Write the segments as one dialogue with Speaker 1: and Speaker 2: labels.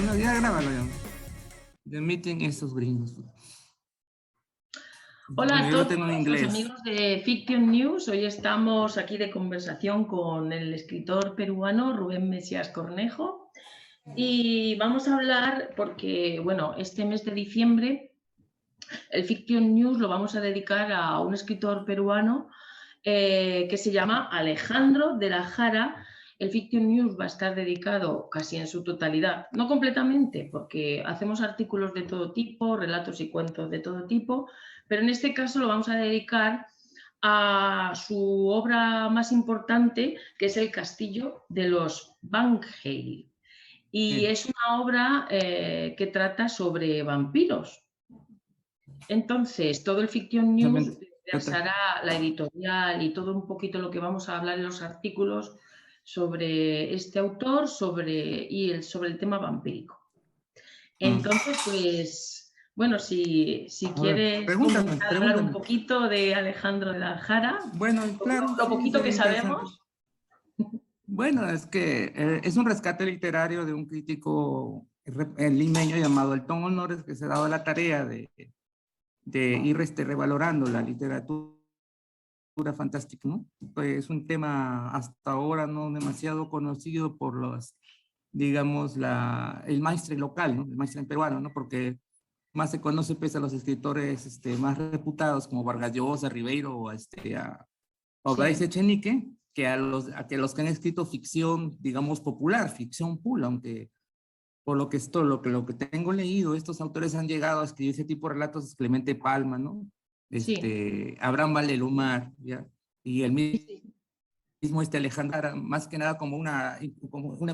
Speaker 1: No, ya grábalo ya. The Meeting estos gringos.
Speaker 2: Hola
Speaker 1: Bueno,
Speaker 2: a
Speaker 1: yo lo
Speaker 2: todos
Speaker 1: tengo en
Speaker 2: los
Speaker 1: inglés.
Speaker 2: amigos de Fiction News. Hoy estamos aquí de conversación con el escritor peruano Rubén Mesías Cornejo y vamos a hablar porque, bueno, este mes de diciembre el Fiction News lo vamos a dedicar a un escritor peruano que se llama Alejandro de la Jara. El Fiction News va a estar dedicado casi en su totalidad, no completamente, porque hacemos artículos de todo tipo, relatos y cuentos de todo tipo, pero en este caso lo vamos a dedicar a su obra más importante, que es El Castillo de los Vangeil. Y
Speaker 1: Sí.
Speaker 2: es una obra que trata sobre vampiros. Entonces, todo el Fiction News versará la editorial y todo un poquito lo que vamos a hablar en los artículos sobre este autor sobre el tema vampírico. Entonces, pues, bueno, si quieres comenzar a hablar un poquito de Alejandro de la Jara,
Speaker 1: bueno, claro,
Speaker 2: lo
Speaker 1: sí,
Speaker 2: poquito que
Speaker 1: sería interesante.
Speaker 2: sabemos.
Speaker 1: Bueno, es que es un rescate literario de un crítico limeño llamado Elton Honores, que se ha dado la tarea de ir revalorando la literatura fantástica, ¿no? Pues es un tema hasta ahora no demasiado conocido por los, digamos, el maestre local, ¿no? El maestre peruano, ¿no? Porque más se conoce pues a los escritores más reputados como Vargas Llosa, Ribeiro o Bryce Echenique, que a los que han escrito ficción, digamos, popular, ficción pura, aunque por lo que tengo leído, estos autores han llegado a escribir ese tipo de relatos, Clemente Palma, ¿no? Abraham Valdemar, ¿ya? Y el mismo Alejandro, más que nada como una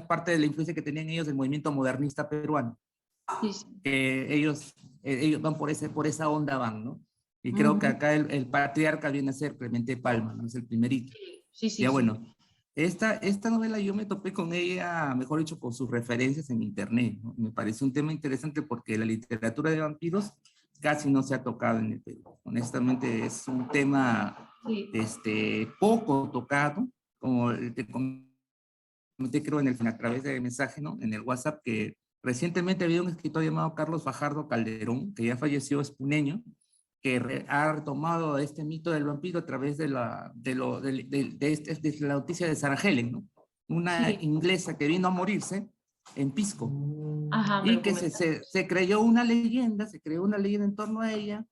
Speaker 1: parte de la influencia que tenían ellos del movimiento modernista peruano. Que ellos van por esa onda van, ¿no? Y creo que acá el patriarca viene a ser Clemente Palma, ¿no? Es el primerito. Ya bueno, esta novela yo me topé con ella, mejor dicho, con sus referencias en internet, ¿no? Me pareció un tema interesante porque la literatura de vampiros casi no se ha tocado en el Perú. Honestamente es un tema poco tocado, como te comenté creo a través de mensaje, ¿no? En el WhatsApp, que recientemente había un escritor llamado Carlos Fajardo Calderón, que ya falleció, es puneño, que ha retomado este mito del vampiro a través de la noticia de Sarah Helen, ¿no? Una inglesa que vino a morirse en Pisco. Ajá, y que se creó una leyenda en torno a ella,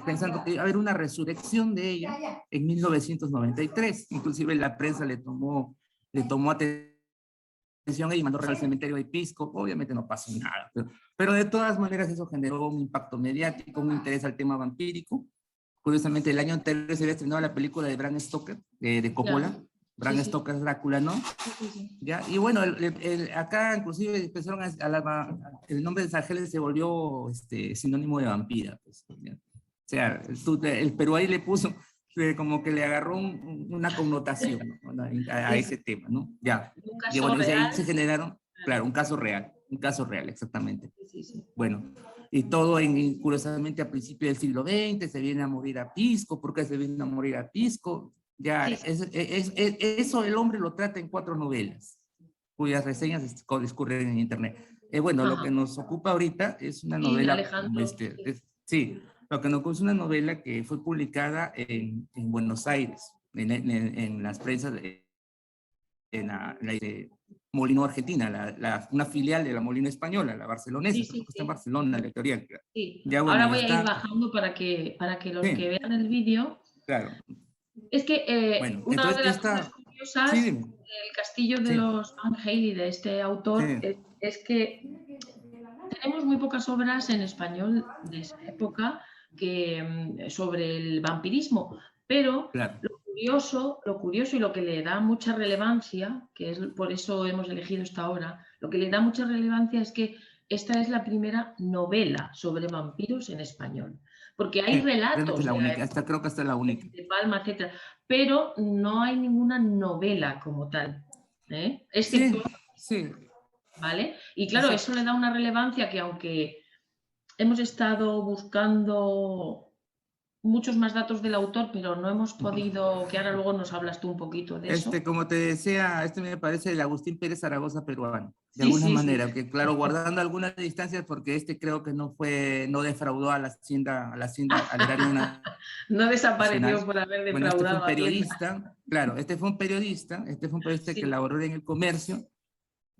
Speaker 1: pensando que iba a haber una resurrección de ella en 1993. Inclusive la prensa le tomó atención y mandó al cementerio de Pisco. Obviamente no pasó nada, pero de todas maneras eso generó un impacto mediático, un interés al tema vampírico. Curiosamente, el año anterior se había estrenado la película de Bram Stoker, de Coppola. Bram Stoker Drácula, ¿no? ¿Ya? Y bueno, acá inclusive empezaron el nombre de Sargeles se volvió sinónimo de vampira. Pues, ¿ya? O sea, el Perú ahí le puso, como que le agarró una connotación, ¿no? a ese tema, ¿no? Ya. Y bueno, y ahí se generaron, claro, un caso real, exactamente. Bueno, y todo curiosamente a principios del siglo XX, se viene a morir a Pisco. ¿Por qué se viene a morir a Pisco? Ya, eso el hombre lo trata en 4 novelas, cuyas reseñas discurren en internet. Bueno, lo que nos ocupa ahorita es una novela, lo que nos ocupa es una novela que fue publicada en Buenos Aires, en las prensas en la Molino Argentina, una filial de la Molino Española, la barcelonesa, que está en Barcelona, la editorial.
Speaker 2: Ya, bueno, ahora voy a ir bajando para que los que vean el vídeo.
Speaker 1: Claro.
Speaker 2: Es que una de las cosas curiosas del Castillo de los Vangeil y de este autor es que tenemos muy pocas obras en español de esa época sobre el vampirismo, pero lo curioso y lo que le da mucha relevancia, que es por eso hemos elegido esta obra, lo que le da mucha relevancia es que esta es la primera novela sobre vampiros en español. Porque hay relatos
Speaker 1: creo que esta es la única.
Speaker 2: De Palma, etcétera, pero no hay ninguna novela como tal. ¿Vale? Y claro, eso le da una relevancia que aunque hemos estado buscando muchos más datos del autor, pero no hemos podido, que ahora luego nos hablas tú un poquito de eso.
Speaker 1: Como te decía, me parece el Agustín Pérez Zaragoza peruano, de
Speaker 2: Sí,
Speaker 1: alguna
Speaker 2: sí, sí.
Speaker 1: manera, que claro, guardando algunas distancias, porque creo que no defraudó a la Hacienda, al erario
Speaker 2: No desapareció
Speaker 1: nacional.
Speaker 2: por haber
Speaker 1: Bueno, este fue un
Speaker 2: defraudado a Hacienda.
Speaker 1: periodista, claro, este fue un periodista que
Speaker 2: Sí,
Speaker 1: laboró en el comercio,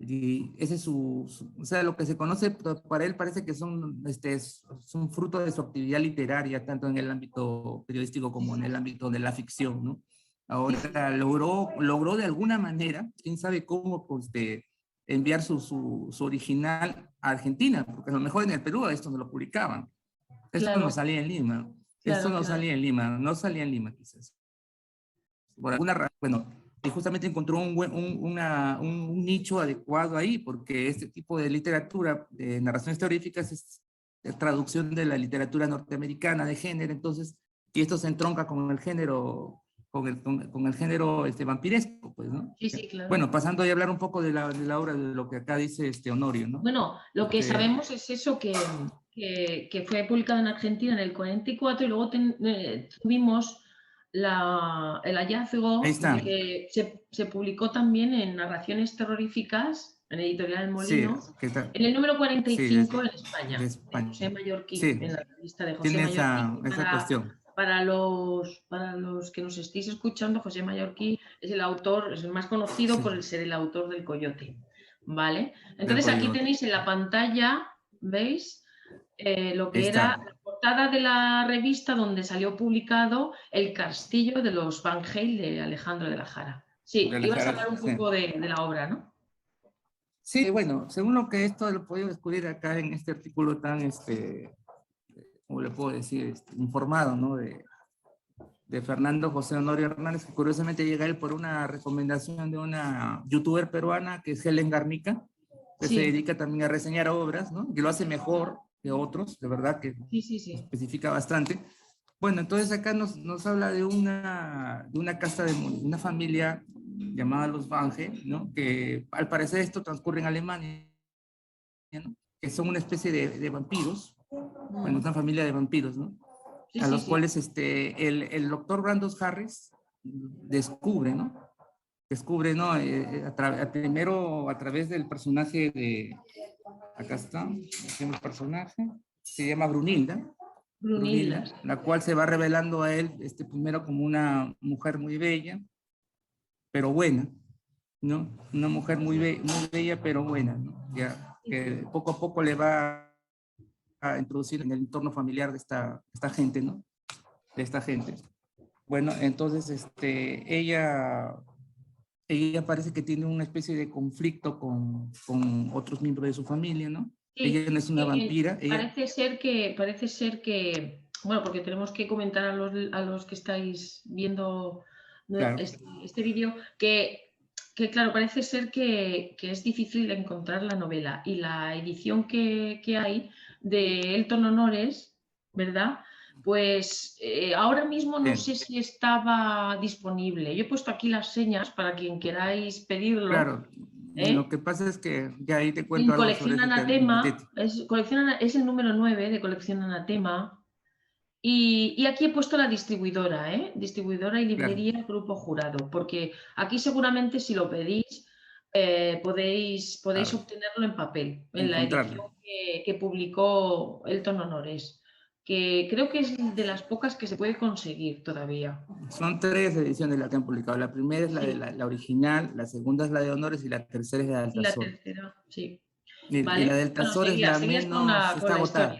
Speaker 1: y ese es o sea, lo que se conoce para él parece que son fruto de su actividad literaria, tanto en el ámbito periodístico como en el ámbito de la ficción, ¿no?
Speaker 2: sí, sí.
Speaker 1: Ahora logró de alguna manera, quién sabe cómo, pues, enviar su original a Argentina, porque a lo mejor en el Perú esto no lo publicaban. Esto no
Speaker 2: Claro,
Speaker 1: salía en Lima. Esto
Speaker 2: claro,
Speaker 1: no
Speaker 2: claro.
Speaker 1: salía en Lima, no salía en Lima quizás. Por alguna razón, bueno, y justamente encontró un nicho adecuado ahí, porque este tipo de literatura, de narraciones terroríficas, es traducción de la literatura norteamericana de género, entonces, y esto se entronca con el género, con el género vampiresco, pues, ¿no?
Speaker 2: Sí, sí, claro.
Speaker 1: Bueno, pasando a hablar un poco de la obra, de lo que acá dice Honorio, ¿no?
Speaker 2: Bueno, lo que sabemos es eso, que fue publicado en Argentina en el 44 y luego tuvimos el
Speaker 1: Ahí
Speaker 2: hallazgo de
Speaker 1: está,
Speaker 2: que se publicó también en Narraciones Terroríficas, en Editorial El
Speaker 1: sí,
Speaker 2: Molino,
Speaker 1: que está,
Speaker 2: en el número
Speaker 1: sí,
Speaker 2: 45 en
Speaker 1: de
Speaker 2: España, de
Speaker 1: España.
Speaker 2: José Mallorquí,
Speaker 1: Sí,
Speaker 2: en la revista de José
Speaker 1: tiene
Speaker 2: Mallorquí.
Speaker 1: esa cuestión.
Speaker 2: Para los que nos estéis escuchando, José Mallorquí es el autor, es el más conocido
Speaker 1: Sí,
Speaker 2: por ser el autor del Coyote. ¿Vale?
Speaker 1: del
Speaker 2: Entonces aquí
Speaker 1: coyote.
Speaker 2: tenéis en la pantalla, ¿veis? Lo
Speaker 1: Ahí
Speaker 2: que era
Speaker 1: está.
Speaker 2: la portada de la revista donde salió publicado El castillo de los Van Hale de Alejandro de la Jara. Sí,
Speaker 1: De la
Speaker 2: ibas a
Speaker 1: Jara,
Speaker 2: hablar un
Speaker 1: sí.
Speaker 2: poco de la obra, ¿no?
Speaker 1: Sí, bueno, según lo que esto lo he podido descubrir acá en este artículo tan, ¿cómo le puedo decir? Informado, ¿no? De Fernando José Honorio Hernández, que curiosamente llega él por una recomendación de una youtuber peruana que es Helen Garnica, que se
Speaker 2: Sí,
Speaker 1: dedica también a reseñar obras, ¿no? Que lo hace mejor que otros, de verdad que
Speaker 2: sí, sí, sí.
Speaker 1: especifica bastante. Bueno, entonces acá nos habla de una casta de una familia llamada los Bange, ¿no? Que al parecer esto transcurre en Alemania, ¿no? Que son una especie de vampiros, bueno,
Speaker 2: Mm.
Speaker 1: una familia de vampiros, ¿no?
Speaker 2: Sí,
Speaker 1: A
Speaker 2: sí,
Speaker 1: los
Speaker 2: sí.
Speaker 1: cuales el doctor Brandos Harris descubre, ¿no? Descubre, ¿no? Primero a través del personaje acá está, el personaje, se llama Brunilda,
Speaker 2: Brunilda.
Speaker 1: la cual se va revelando a él primero como una mujer muy bella, pero buena, ¿no? Una mujer muy bella, pero buena, ¿no? Ya,
Speaker 2: Sí,
Speaker 1: que
Speaker 2: sí.
Speaker 1: poco a poco le va a introducir en el entorno familiar de esta gente, ¿no? De esta gente. Bueno, entonces, ella parece que tiene una especie de conflicto con otros miembros de su familia, ¿no?
Speaker 2: Sí,
Speaker 1: Ella no es una vampira, ella,
Speaker 2: parece ser que, bueno, porque tenemos que comentar a los que estáis viendo
Speaker 1: claro,
Speaker 2: este vídeo, que claro, parece ser que es difícil encontrar la novela y la edición que hay de Elton Honores, ¿verdad? Pues ahora mismo no
Speaker 1: bien,
Speaker 2: sé si estaba disponible. Yo he puesto aquí las señas para quien queráis pedirlo,
Speaker 1: claro. Lo
Speaker 2: ¿eh?
Speaker 1: que pasa es que ya ahí te cuento
Speaker 2: En
Speaker 1: algo sobre
Speaker 2: Colección
Speaker 1: ese tema.
Speaker 2: Anatema, es el número 9 de Colección Anatema. Y aquí he puesto la distribuidora, ¿eh? Distribuidora y
Speaker 1: Claro,
Speaker 2: librería Grupo Jurado, porque aquí seguramente si lo pedís podéis
Speaker 1: a
Speaker 2: obtenerlo en papel, en la edición
Speaker 1: encontrarla.
Speaker 2: que publicó Elton Honores, que creo que es de las pocas que se puede conseguir todavía.
Speaker 1: Son tres ediciones las que han publicado. La primera es
Speaker 2: Sí,
Speaker 1: la original, la segunda es la de Honores y la tercera es la del
Speaker 2: y la
Speaker 1: Tazor.
Speaker 2: tercera, sí.
Speaker 1: Y la
Speaker 2: ¿Vale?
Speaker 1: del
Speaker 2: Bueno,
Speaker 1: Tazor es la
Speaker 2: seguías
Speaker 1: menos,
Speaker 2: con
Speaker 1: está
Speaker 2: la historia.
Speaker 1: agotada.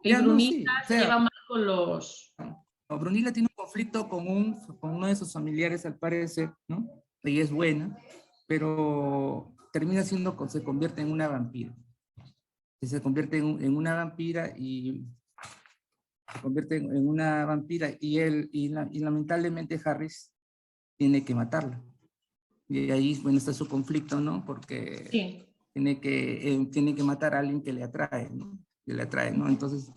Speaker 2: Y
Speaker 1: Ya, no,
Speaker 2: Brunita
Speaker 1: sí. O
Speaker 2: se
Speaker 1: sea,
Speaker 2: lleva mal con los...
Speaker 1: Brunilda tiene un conflicto con uno de sus familiares, al parecer, ¿no? Ella es buena, pero termina se convierte en una vampira. Y se convierte en una vampira y se convierte en una vampira y lamentablemente Harris tiene que matarla. Y ahí, bueno, está su conflicto, ¿no? Porque
Speaker 2: Sí.
Speaker 1: tiene que matar a alguien que le atrae, ¿no? Que le atrae, ¿no? Entonces,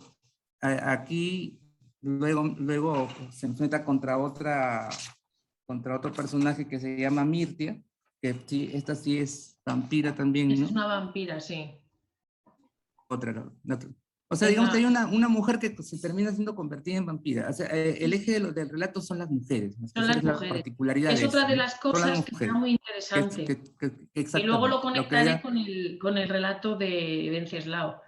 Speaker 1: aquí luego se enfrenta contra otro personaje que se llama Mirtia, que sí, esta sí es vampira también,
Speaker 2: Esa es
Speaker 1: ¿no?
Speaker 2: una vampira, sí.
Speaker 1: Otra, O sea, digamos que hay una mujer que se termina siendo convertida en vampira. O sea, el eje del relato son las mujeres. ¿No?
Speaker 2: Son
Speaker 1: Esa
Speaker 2: las
Speaker 1: es la
Speaker 2: mujeres.
Speaker 1: particularidad
Speaker 2: Es
Speaker 1: de
Speaker 2: otra
Speaker 1: esto,
Speaker 2: de
Speaker 1: ¿no?
Speaker 2: las
Speaker 1: Son las
Speaker 2: cosas que está
Speaker 1: mujeres.
Speaker 2: muy interesante. Y luego lo
Speaker 1: Exactamente. Lo que
Speaker 2: conectaré
Speaker 1: ella,
Speaker 2: con el relato de Wenceslao,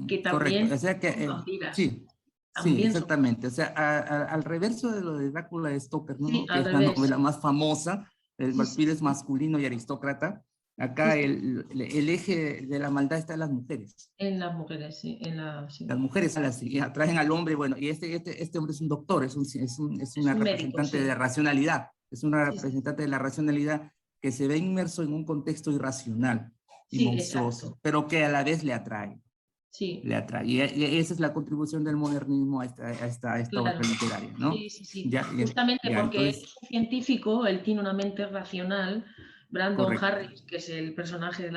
Speaker 2: que
Speaker 1: correcto.
Speaker 2: también
Speaker 1: O sea que,
Speaker 2: son vampiras.
Speaker 1: sí, sí,
Speaker 2: También son vampiras.
Speaker 1: exactamente. O sea, al reverso de lo de Drácula de Stoker,
Speaker 2: Sí,
Speaker 1: ¿no? Que
Speaker 2: al
Speaker 1: es la
Speaker 2: revés.
Speaker 1: novela más famosa, el
Speaker 2: Sí, sí,
Speaker 1: vampiro es
Speaker 2: sí.
Speaker 1: masculino y aristócrata.
Speaker 2: Sí,
Speaker 1: Acá
Speaker 2: sí.
Speaker 1: el eje de la maldad está en las mujeres.
Speaker 2: En las mujeres, sí.
Speaker 1: Las
Speaker 2: Sí.
Speaker 1: mujeres son las que atraen al hombre, bueno, y este hombre es un doctor, es
Speaker 2: Es
Speaker 1: una
Speaker 2: un médico,
Speaker 1: representante de
Speaker 2: sí.
Speaker 1: racionalidad, es una
Speaker 2: Sí, sí.
Speaker 1: representante de la racionalidad que se ve inmerso en un contexto irracional y
Speaker 2: Sí, exacto.
Speaker 1: monstruoso, pero que a la vez
Speaker 2: Sí,
Speaker 1: le atrae. Y esa es la contribución del modernismo a esta obra
Speaker 2: claro.
Speaker 1: literaria, ¿no?
Speaker 2: Sí, sí, sí.
Speaker 1: Ya, ya,
Speaker 2: Justamente
Speaker 1: ya,
Speaker 2: porque él
Speaker 1: entonces,
Speaker 2: es un científico, él tiene una mente racional, Brandon
Speaker 1: correcto.
Speaker 2: Harris, que es el personaje de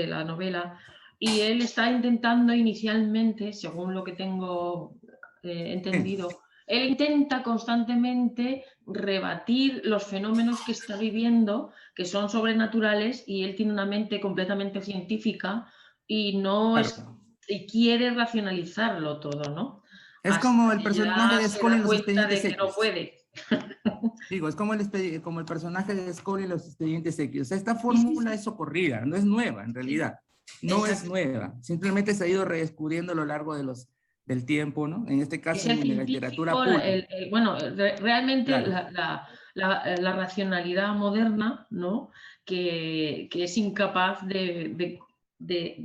Speaker 2: la novela, y él está intentando inicialmente, según lo que tengo
Speaker 1: Sí,
Speaker 2: entendido, él intenta constantemente rebatir los fenómenos que está viviendo, que son sobrenaturales, y él tiene una mente completamente científica y no es,
Speaker 1: claro.
Speaker 2: y quiere racionalizarlo todo, ¿no?
Speaker 1: Es
Speaker 2: Hasta
Speaker 1: como el
Speaker 2: que
Speaker 1: personaje
Speaker 2: ya
Speaker 1: de
Speaker 2: se
Speaker 1: Scully
Speaker 2: da
Speaker 1: en Los
Speaker 2: cuenta
Speaker 1: Expedientes
Speaker 2: de que no
Speaker 1: X.
Speaker 2: puede.
Speaker 1: Digo, es como el personaje de Scully en Los Expedientes X. O sea, esta
Speaker 2: Sí, sí,
Speaker 1: fórmula
Speaker 2: sí,
Speaker 1: es socorrida, no es nueva en
Speaker 2: sí,
Speaker 1: realidad. No es
Speaker 2: exacto.
Speaker 1: nueva. Simplemente se ha ido redescubriendo a lo largo del tiempo, ¿no? En este
Speaker 2: Es
Speaker 1: caso,
Speaker 2: el
Speaker 1: en la literatura
Speaker 2: científico,
Speaker 1: pulp.
Speaker 2: bueno, realmente
Speaker 1: Claro.
Speaker 2: la racionalidad moderna, ¿no? Que es incapaz de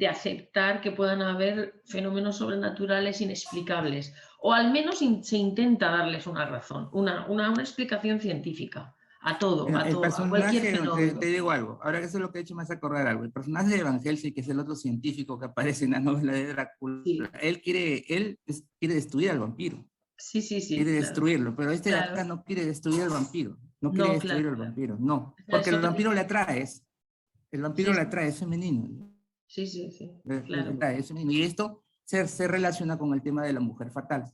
Speaker 2: aceptar que puedan haber fenómenos sobrenaturales inexplicables, o al menos se intenta darles una razón, una explicación científica
Speaker 1: Mira,
Speaker 2: a
Speaker 1: el
Speaker 2: todo, a cualquier
Speaker 1: personaje, te
Speaker 2: fenómeno.
Speaker 1: digo algo, ahora que eso es lo que he hecho me hace acordar algo. El personaje de Van Helsing, que es el otro científico que aparece en la novela de Drácula,
Speaker 2: Sí,
Speaker 1: quiere destruir al vampiro,
Speaker 2: sí, sí,
Speaker 1: quiere
Speaker 2: sí, claro,
Speaker 1: destruirlo, pero este de acá
Speaker 2: claro.
Speaker 1: no quiere destruir al vampiro, no quiere
Speaker 2: No, claro,
Speaker 1: destruir al
Speaker 2: claro.
Speaker 1: vampiro, no,
Speaker 2: O sea,
Speaker 1: porque
Speaker 2: es
Speaker 1: el
Speaker 2: otra
Speaker 1: vampiro le
Speaker 2: historia.
Speaker 1: atrae, el vampiro
Speaker 2: Sí,
Speaker 1: le
Speaker 2: sí,
Speaker 1: atrae, es femenino,
Speaker 2: sí, sí, sí,
Speaker 1: le
Speaker 2: claro.
Speaker 1: atrae, es femenino, y esto se relaciona con el tema de la mujer fatal.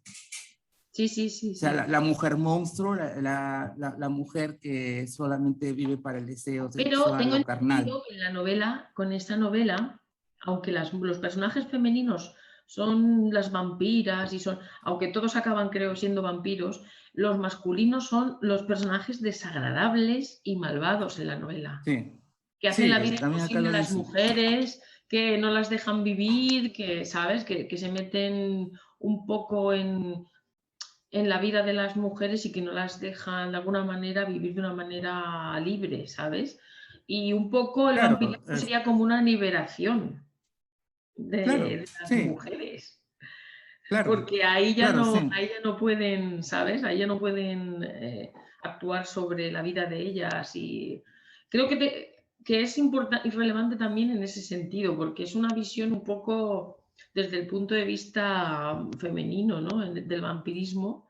Speaker 2: Sí, sí, sí,
Speaker 1: O sea,
Speaker 2: sí.
Speaker 1: la mujer monstruo, la mujer que solamente vive para el deseo
Speaker 2: Pero
Speaker 1: sexual,
Speaker 2: tengo
Speaker 1: lo carnal.
Speaker 2: entendido que en la novela, con esta novela, aunque los personajes femeninos son las vampiras y son, aunque todos acaban, creo, siendo vampiros, los masculinos son los personajes desagradables y malvados en la novela,
Speaker 1: Sí,
Speaker 2: que hacen la
Speaker 1: sí,
Speaker 2: vida
Speaker 1: también acá
Speaker 2: imposible a
Speaker 1: lo
Speaker 2: las
Speaker 1: dice.
Speaker 2: mujeres, que no las dejan vivir, que, ¿sabes? Que se meten un poco en la vida de las mujeres y que no las dejan de alguna manera vivir de una manera libre, ¿sabes? Y un poco el
Speaker 1: Claro,
Speaker 2: vampirismo sería como una liberación
Speaker 1: claro,
Speaker 2: de las
Speaker 1: sí,
Speaker 2: mujeres,
Speaker 1: claro,
Speaker 2: porque
Speaker 1: claro, sí.
Speaker 2: ahí ya no pueden, ¿sabes? Ahí ya no pueden actuar sobre la vida de ellas y creo que es importante y relevante también en ese sentido, porque es una visión un poco desde el punto de vista femenino, ¿no? Del vampirismo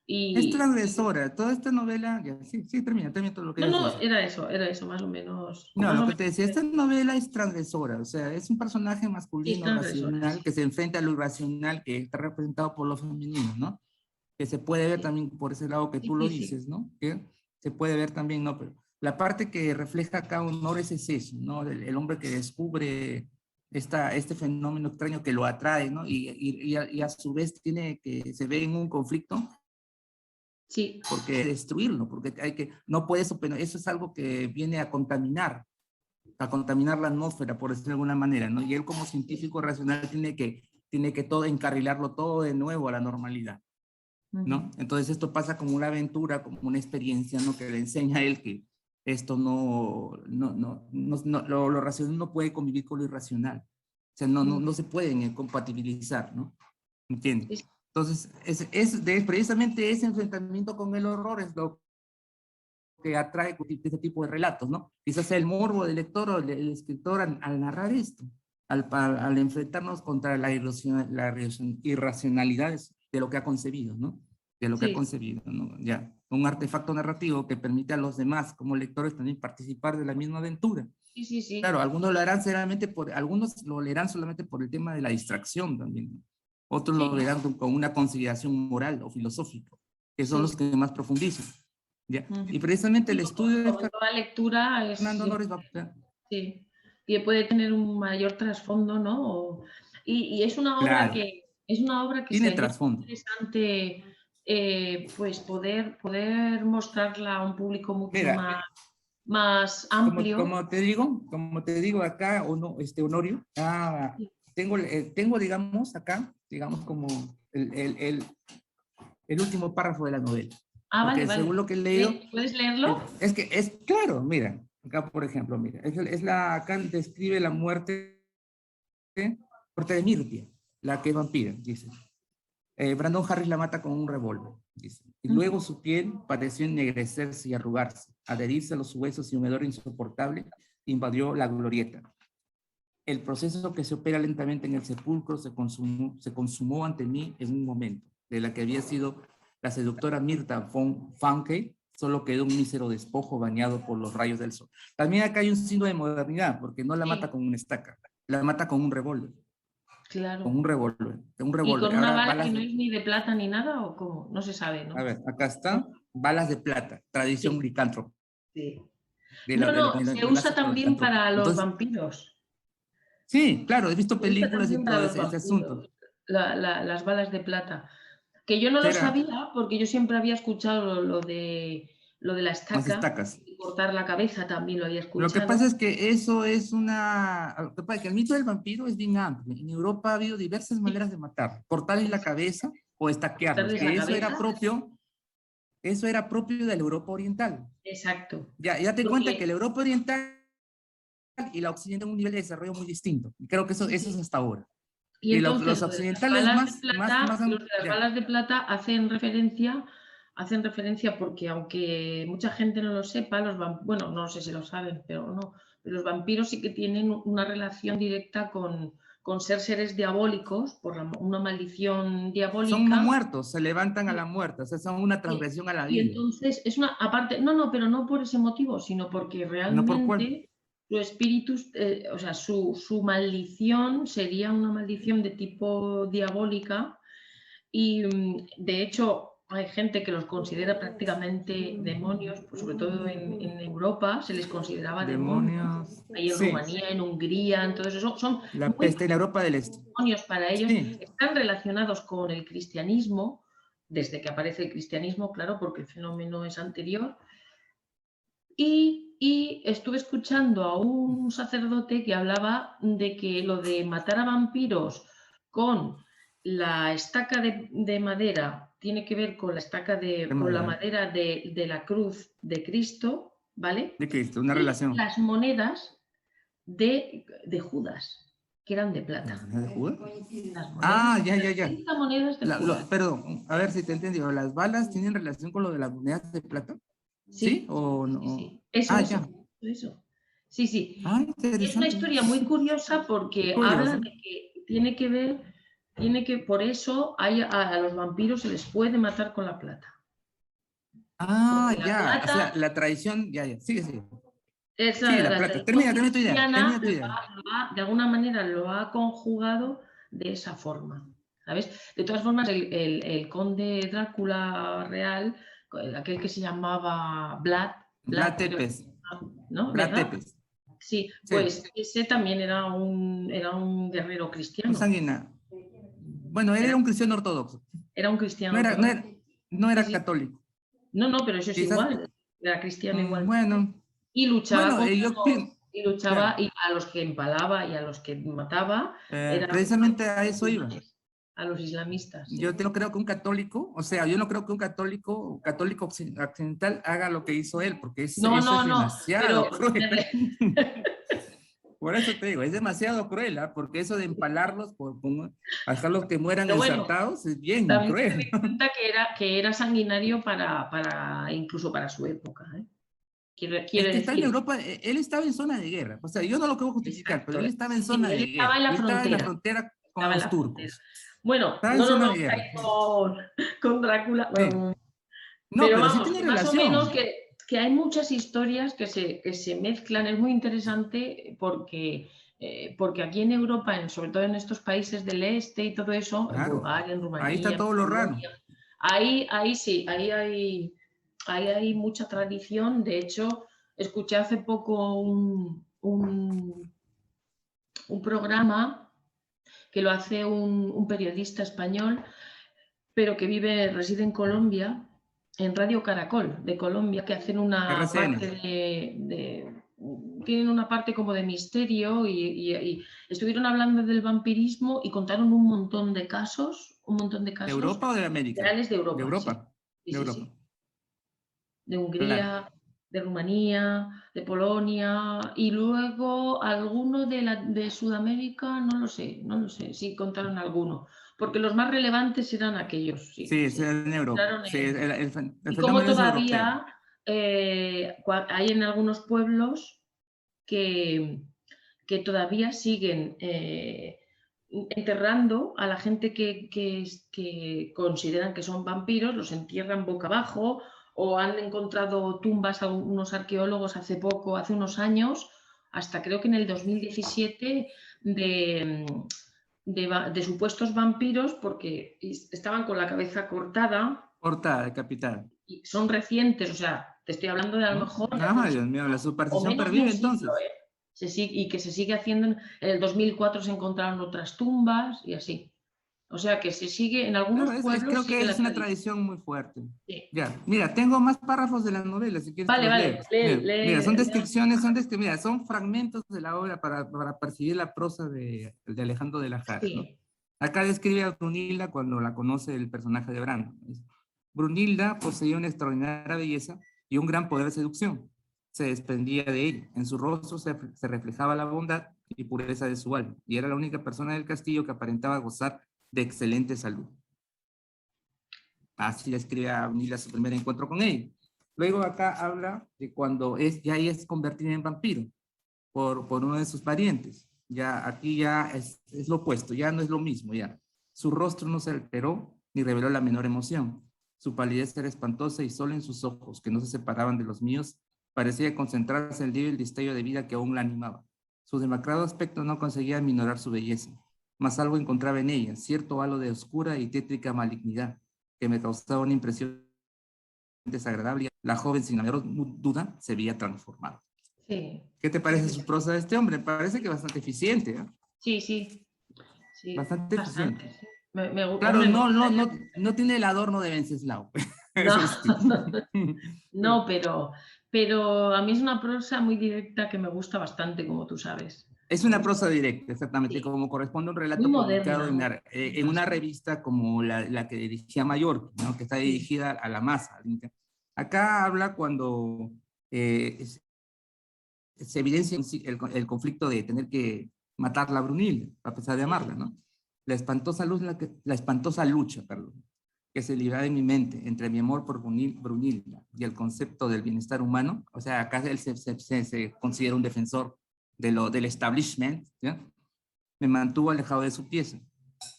Speaker 1: Es
Speaker 2: y
Speaker 1: transgresora. Toda esta novela, ya, sí, sí, termina todo lo que
Speaker 2: no, no,
Speaker 1: decías.
Speaker 2: era eso,
Speaker 1: No,
Speaker 2: más
Speaker 1: lo
Speaker 2: o
Speaker 1: que
Speaker 2: menos
Speaker 1: te decía, esta novela es transgresora, o sea, es un personaje
Speaker 2: sí, es
Speaker 1: masculino,
Speaker 2: transgresora,
Speaker 1: racional,
Speaker 2: sí.
Speaker 1: que se enfrenta a lo irracional, que está representado por lo femenino, ¿no? Que se puede ver
Speaker 2: Sí,
Speaker 1: también por ese lado que
Speaker 2: sí,
Speaker 1: tú lo
Speaker 2: sí, sí.
Speaker 1: dices, ¿no? Que se puede ver también, ¿no? Pero la parte que refleja acá Honores es eso, ¿no? El hombre que descubre este fenómeno extraño que lo atrae, ¿no? Y a su vez se ve en un conflicto
Speaker 2: Sí,
Speaker 1: porque destruirlo, porque no puedes, eso es algo que viene a contaminar la atmósfera, por decirlo de alguna manera, ¿no? Y él como
Speaker 2: sí.
Speaker 1: científico racional tiene que todo encarrilarlo todo de nuevo a la normalidad.
Speaker 2: Ujú.
Speaker 1: ¿No? Entonces esto pasa como una aventura, como una experiencia, ¿no? Que le enseña a él que esto lo racional no puede convivir con lo irracional. O sea,
Speaker 2: Mm.
Speaker 1: no se pueden compatibilizar, ¿no? ¿Entiendes?
Speaker 2: Sí,
Speaker 1: Entonces, precisamente ese enfrentamiento con el horror es lo que atrae este tipo de relatos, ¿no? Quizás sea el morbo del lector o el escritor al narrar esto, al enfrentarnos contra la irracionalidad de lo que ha concebido, ¿no? De lo que ha
Speaker 2: sí,
Speaker 1: concebido, ¿no? Ya, un artefacto narrativo que permite a los demás, como lectores, también participar de la misma aventura.
Speaker 2: sí, sí, sí.
Speaker 1: Claro, algunos lo leerán solamente por el tema de la distracción también, ¿no? Otros lo
Speaker 2: Sí,
Speaker 1: verán con una consideración moral o filosófica, que son los
Speaker 2: sí.
Speaker 1: que más profundizan. ¿Ya?
Speaker 2: Ujú.
Speaker 1: Y precisamente
Speaker 2: Sí,
Speaker 1: el estudio de
Speaker 2: como en toda lectura
Speaker 1: Fernando Nores
Speaker 2: sí, que puede tener un mayor trasfondo, ¿no? Y es una obra
Speaker 1: claro,
Speaker 2: Es una obra que
Speaker 1: Tiene
Speaker 2: sería
Speaker 1: trasfondo.
Speaker 2: interesante pues poder mostrarla a un público mucho
Speaker 1: Mira,
Speaker 2: más amplio.
Speaker 1: como te digo acá, Honorio, tengo, digamos, acá, digamos, como el último párrafo de la novela.
Speaker 2: Vale,
Speaker 1: Porque
Speaker 2: vale.
Speaker 1: según lo que he leído,
Speaker 2: ¿Puedes leerlo?
Speaker 1: es que es claro, mira, acá por ejemplo, mira, acá describe la muerte de Mirtia, la que es vampira, dice. Brandon Harris la mata con un revólver, dice. Y luego su piel pareció ennegrecerse y arrugarse, adherirse a los huesos y un hedor insoportable invadió la glorieta. El proceso que se opera lentamente en el sepulcro se consumó ante mí en un momento. De la que había sido la seductora Mirta von Frankl, solo quedó un mísero despojo bañado por los rayos del sol. También acá hay un signo de modernidad, porque no la mata con una estaca, la mata con un revólver.
Speaker 2: Claro.
Speaker 1: Con un revólver.
Speaker 2: ¿Y con una
Speaker 1: Ahora,
Speaker 2: bala que no es ni de plata ni nada o cómo? No se sabe, ¿no?
Speaker 1: a ver, acá está, balas de plata, tradición
Speaker 2: Sí.
Speaker 1: licántropa.
Speaker 2: Sí.
Speaker 1: De
Speaker 2: Se
Speaker 1: la
Speaker 2: usa también
Speaker 1: licántropa.
Speaker 2: para los
Speaker 1: Entonces,
Speaker 2: vampiros.
Speaker 1: sí, claro, he visto
Speaker 2: Se usa
Speaker 1: películas y
Speaker 2: también para
Speaker 1: todo
Speaker 2: los
Speaker 1: ese asunto.
Speaker 2: vampiros, las balas de plata. Que yo no lo
Speaker 1: Será
Speaker 2: sabía porque yo siempre había escuchado lo de la
Speaker 1: más
Speaker 2: estaca
Speaker 1: estacas.
Speaker 2: y cortar la cabeza también lo había
Speaker 1: Lo que
Speaker 2: escuchado.
Speaker 1: pasa es que eso es lo que pasa es que el mito del vampiro es bien amplio. En Europa ha habido diversas maneras de matar. Cortarles la cabeza o estaquearlos,
Speaker 2: Cortarles la
Speaker 1: que
Speaker 2: cabeza.
Speaker 1: eso era propio de la Europa Oriental.
Speaker 2: Exacto.
Speaker 1: Ya te cuenta que la Europa Oriental y la occidental tienen un nivel de desarrollo muy distinto. Y creo que eso es hasta ahora.
Speaker 2: Y
Speaker 1: Y
Speaker 2: entonces
Speaker 1: los occidentales
Speaker 2: los de las balas de plata hacen referencia porque aunque mucha gente no lo sepa, bueno, no sé si lo saben, pero no, pero los vampiros sí que tienen una relación directa con ser seres diabólicos, por una maldición
Speaker 1: son no
Speaker 2: diabólica.
Speaker 1: muertos, se levantan a la muerte, o sea, son una transgresión a la
Speaker 2: Y
Speaker 1: Biblia.
Speaker 2: entonces es una, aparte, no, pero no por ese motivo, sino porque
Speaker 1: ¿No por cuál?
Speaker 2: realmente su espíritu, o sea, su maldición sería una maldición de tipo diabólica y de hecho hay gente que los considera prácticamente demonios, pues sobre todo en Europa se les consideraba demonios,
Speaker 1: Demonios.
Speaker 2: ahí en
Speaker 1: Sí,
Speaker 2: Rumanía, en Hungría, entonces eso son
Speaker 1: la
Speaker 2: muy
Speaker 1: peste en la Europa del Este.
Speaker 2: demonios para ellos,
Speaker 1: Sí,
Speaker 2: están relacionados con el cristianismo, desde que aparece el cristianismo, claro, porque el fenómeno es anterior. Y estuve escuchando a un sacerdote que hablaba de que lo de matar a vampiros con la estaca de madera tiene que ver con la estaca
Speaker 1: de
Speaker 2: con la
Speaker 1: madera.
Speaker 2: madera de la cruz de Cristo, ¿vale?
Speaker 1: De Cristo, una
Speaker 2: Y
Speaker 1: relación.
Speaker 2: las monedas de Judas, que eran de
Speaker 1: ¿Las
Speaker 2: plata.
Speaker 1: monedas de Judas?
Speaker 2: Las monedas,
Speaker 1: Ah, ya,
Speaker 2: las
Speaker 1: ya, ya.
Speaker 2: 30 monedas de Judas.
Speaker 1: Perdón, a ver si te entendí. ¿Las balas tienen relación con lo de las monedas de plata? ¿Sí
Speaker 2: Sí,
Speaker 1: o
Speaker 2: sí,
Speaker 1: no?
Speaker 2: sí. Eso,
Speaker 1: Ah,
Speaker 2: eso,
Speaker 1: ya.
Speaker 2: eso. Sí, sí.
Speaker 1: Ah,
Speaker 2: Y es una
Speaker 1: interesante.
Speaker 2: historia muy curiosa
Speaker 1: Qué
Speaker 2: porque habla
Speaker 1: curioso.
Speaker 2: de que por eso a los vampiros se les puede matar con la plata.
Speaker 1: Ah,
Speaker 2: Porque la
Speaker 1: ya. O sea,
Speaker 2: plata,
Speaker 1: la tradición, ya, ya. Sigue, sigue.
Speaker 2: esa,
Speaker 1: Sí, la
Speaker 2: la
Speaker 1: plata.
Speaker 2: tradición
Speaker 1: Termina tu idea.
Speaker 2: cristiana
Speaker 1: Termina tu idea.
Speaker 2: de alguna manera lo ha conjugado de esa forma. ¿Sabes? De todas formas, el conde Drácula real, aquel que se llamaba
Speaker 1: Vlad
Speaker 2: Creo,
Speaker 1: Tepes.
Speaker 2: ¿no?
Speaker 1: Vlad
Speaker 2: ¿Verdad?
Speaker 1: Tepes.
Speaker 2: Sí,
Speaker 1: Sí.
Speaker 2: pues ese también era un guerrero
Speaker 1: Un
Speaker 2: cristiano.
Speaker 1: sanguinario. Bueno, él era un cristiano ortodoxo.
Speaker 2: Era un
Speaker 1: No
Speaker 2: cristiano
Speaker 1: era, no
Speaker 2: ortodoxo.
Speaker 1: era, no
Speaker 2: Sí,
Speaker 1: era
Speaker 2: sí.
Speaker 1: católico.
Speaker 2: No, pero eso es
Speaker 1: Quizás,
Speaker 2: igual. Era cristiano igual.
Speaker 1: bueno,
Speaker 2: Y luchaba
Speaker 1: claro,
Speaker 2: y a los que empalaba y a los que mataba eran
Speaker 1: precisamente a eso iba.
Speaker 2: musulmanes, a los islamistas,
Speaker 1: Yo
Speaker 2: sí.
Speaker 1: no creo que un católico, o sea, yo no creo que un católico occidental haga lo que hizo él, porque eso es
Speaker 2: No, pero
Speaker 1: demasiado cruel. Por eso te digo, es demasiado cruel, ¿ah? Porque eso de empalarlos, hacerlos que mueran
Speaker 2: pero bueno,
Speaker 1: ensartados, es bien
Speaker 2: también
Speaker 1: cruel.
Speaker 2: ten en cuenta que era sanguinario incluso para su época, ¿eh?
Speaker 1: Es
Speaker 2: Quiere
Speaker 1: que está en
Speaker 2: decir,
Speaker 1: Europa, él estaba en zona de guerra. O sea, yo no lo quiero justificar, pero
Speaker 2: exacto.
Speaker 1: él estaba en
Speaker 2: Sí,
Speaker 1: zona
Speaker 2: él
Speaker 1: de
Speaker 2: estaba
Speaker 1: guerra.
Speaker 2: en la
Speaker 1: Él estaba en la
Speaker 2: frontera.
Speaker 1: frontera con
Speaker 2: Estaba en
Speaker 1: los
Speaker 2: la frontera.
Speaker 1: turcos.
Speaker 2: Bueno,
Speaker 1: Estaba en
Speaker 2: no
Speaker 1: zona
Speaker 2: vamos
Speaker 1: de
Speaker 2: a
Speaker 1: guerra.
Speaker 2: ir con Drácula.
Speaker 1: Sí. No,
Speaker 2: Pero
Speaker 1: pero sí
Speaker 2: vamos,
Speaker 1: tiene
Speaker 2: que más o menos
Speaker 1: relación.
Speaker 2: que hay muchas historias que se mezclan. Es muy interesante porque aquí en Europa, sobre todo en estos países del este y todo eso, en
Speaker 1: Claro.
Speaker 2: Bulgaria, en
Speaker 1: Ahí está
Speaker 2: Rumanía, en
Speaker 1: todo lo raro.
Speaker 2: Polonia, ahí sí, ahí hay mucha tradición. De hecho, escuché hace poco un programa que lo hace un periodista español, pero que reside en Colombia, en Radio Caracol de Colombia, que hacen una
Speaker 1: RCN.
Speaker 2: parte tienen una parte como de misterio y estuvieron hablando del vampirismo y contaron un montón de casos
Speaker 1: ¿De Europa o de América?
Speaker 2: reales de
Speaker 1: De
Speaker 2: Europa,
Speaker 1: Europa.
Speaker 2: sí,
Speaker 1: De
Speaker 2: sí,
Speaker 1: Europa.
Speaker 2: sí. De
Speaker 1: Claro.
Speaker 2: Hungría, de Rumanía, de Polonia y luego alguno de Sudamérica, no lo sé, sí contaron alguno, porque los más relevantes eran aquellos, sí,
Speaker 1: Sí, es
Speaker 2: sí.
Speaker 1: en Europa.
Speaker 2: Entraron
Speaker 1: Sí, el
Speaker 2: y como
Speaker 1: fenómeno es europeo.
Speaker 2: todavía hay en algunos pueblos que, que todavía siguen enterrando a la gente que consideran que son vampiros, los entierran boca abajo, o han encontrado tumbas a unos arqueólogos hace poco, hace unos años, hasta creo que en el 2017, de supuestos vampiros porque estaban con la cabeza cortada
Speaker 1: Portada de capital.
Speaker 2: y son recientes, o sea, te estoy hablando de a lo
Speaker 1: ¿No?
Speaker 2: mejor de
Speaker 1: Ah, Dios mío, la
Speaker 2: o
Speaker 1: superstición
Speaker 2: menos de un
Speaker 1: pervive
Speaker 2: siglo,
Speaker 1: entonces.
Speaker 2: ¿eh? Y que se sigue haciendo. En el 2004 se encontraron otras tumbas y así. O sea que se sigue, en algunos
Speaker 1: Claro,
Speaker 2: pueblos
Speaker 1: creo que
Speaker 2: sigue la
Speaker 1: es una
Speaker 2: tradición.
Speaker 1: tradición muy fuerte.
Speaker 2: Sí.
Speaker 1: Ya, mira, tengo más párrafos de la novela, si quieres te
Speaker 2: Vale,
Speaker 1: los
Speaker 2: vale,
Speaker 1: leo.
Speaker 2: lee,
Speaker 1: Mira, son
Speaker 2: lee,
Speaker 1: descripciones, mira, son fragmentos de la obra para percibir la prosa de Alejandro de la Jara, ¿no?
Speaker 2: sí,
Speaker 1: Acá describe a Brunilda cuando la conoce el personaje de Brando. Dice, Brunilda poseía una extraordinaria belleza y un gran poder de seducción. Se desprendía de ella. En su rostro se reflejaba la bondad y pureza de su alma, y era la única persona del castillo que aparentaba gozar de excelente salud. Así describe a Brunilda su primer encuentro con ella. Luego acá habla de cuando ya ella es convertida en vampiro por uno de sus parientes. Ya aquí ya es lo opuesto, ya no es lo mismo, ya. Su rostro no se alteró ni reveló la menor emoción. Su palidez era espantosa y solo en sus ojos, que no se separaban de los míos, parecía concentrarse el débil destello de vida que aún la animaba. Su demacrado aspecto no conseguía minorar su belleza, mas algo encontraba en ella, cierto halo de oscura y tétrica malignidad, que me causaba una impresión desagradable. La joven, sin la menor duda, se veía transformada.
Speaker 2: sí,
Speaker 1: ¿Qué te
Speaker 2: sí,
Speaker 1: parece su prosa de este hombre? Parece que bastante eficiente, ¿eh?
Speaker 2: sí, sí, sí,
Speaker 1: Bastante
Speaker 2: bastante.
Speaker 1: eficiente.
Speaker 2: Sí.
Speaker 1: Claro,
Speaker 2: Hombre, me gustaría.
Speaker 1: no tiene el adorno de Venceslao.
Speaker 2: No,
Speaker 1: Eso sí.
Speaker 2: no, pero a mí es una prosa muy directa que me gusta bastante, como tú sabes.
Speaker 1: Es
Speaker 2: Me
Speaker 1: una
Speaker 2: gusta.
Speaker 1: prosa directa, exactamente,
Speaker 2: Sí,
Speaker 1: como corresponde a un
Speaker 2: muy
Speaker 1: relato publicado
Speaker 2: moderna, muy
Speaker 1: en
Speaker 2: moderna,
Speaker 1: una
Speaker 2: sí.
Speaker 1: revista como la que dirigía Mallorca, ¿no? Que está
Speaker 2: Sí,
Speaker 1: dirigida a la masa. Acá habla cuando eh, se evidencia el conflicto de tener que matarla a Brunilda, a pesar de amarla,
Speaker 2: sí,
Speaker 1: ¿no? La espantosa lucha, perdón, que se libra de mi mente entre mi amor por Brunilda y el concepto del bienestar humano. O sea, acá él se considera un defensor del establishment, ¿ya? Me mantuvo alejado de su pieza.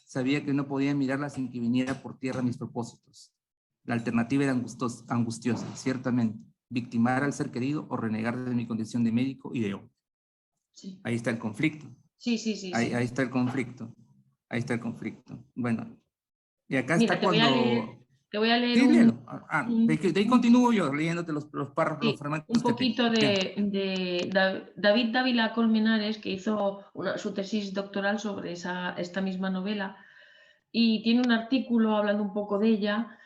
Speaker 1: Sabía que no podía mirarla sin que viniera por tierra mis propósitos. La alternativa era angustiosa, ciertamente. Victimar al ser querido o renegar de mi condición de médico y de hombre.
Speaker 2: sí,
Speaker 1: Ahí está el conflicto.
Speaker 2: sí, sí, sí,
Speaker 1: Ahí
Speaker 2: sí.
Speaker 1: está el conflicto. Ahí está el conflicto. Bueno, y acá
Speaker 2: Mira,
Speaker 1: está cuando...
Speaker 2: te voy a leer
Speaker 1: Sí, léelo. De ahí
Speaker 2: un
Speaker 1: continúo yo leyéndote los párrafos, los
Speaker 2: sí, un
Speaker 1: fragmentos que tengo.
Speaker 2: poquito
Speaker 1: Bien.
Speaker 2: de David Dávila Colmenares, que hizo su tesis doctoral sobre esta misma novela, y tiene un artículo hablando un poco de ella,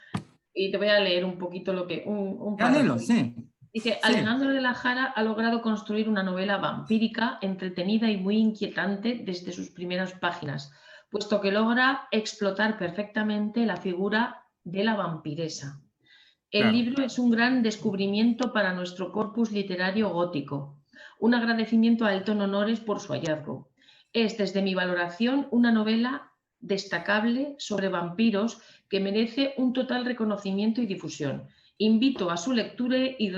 Speaker 2: y te voy a leer un poquito un
Speaker 1: Ya
Speaker 2: párrafo.
Speaker 1: léelo, sí.
Speaker 2: Dice,
Speaker 1: Sí.
Speaker 2: Alejandro de la Jara ha logrado construir una novela vampírica, entretenida y muy inquietante desde sus primeras páginas, puesto que logra explotar perfectamente la figura de la vampiresa. El
Speaker 1: Claro.
Speaker 2: libro es un gran descubrimiento para nuestro corpus literario gótico, un agradecimiento a Elton Honores por su hallazgo. Es, desde mi valoración, una novela destacable sobre vampiros que merece un total reconocimiento y difusión. Invito a su lectura y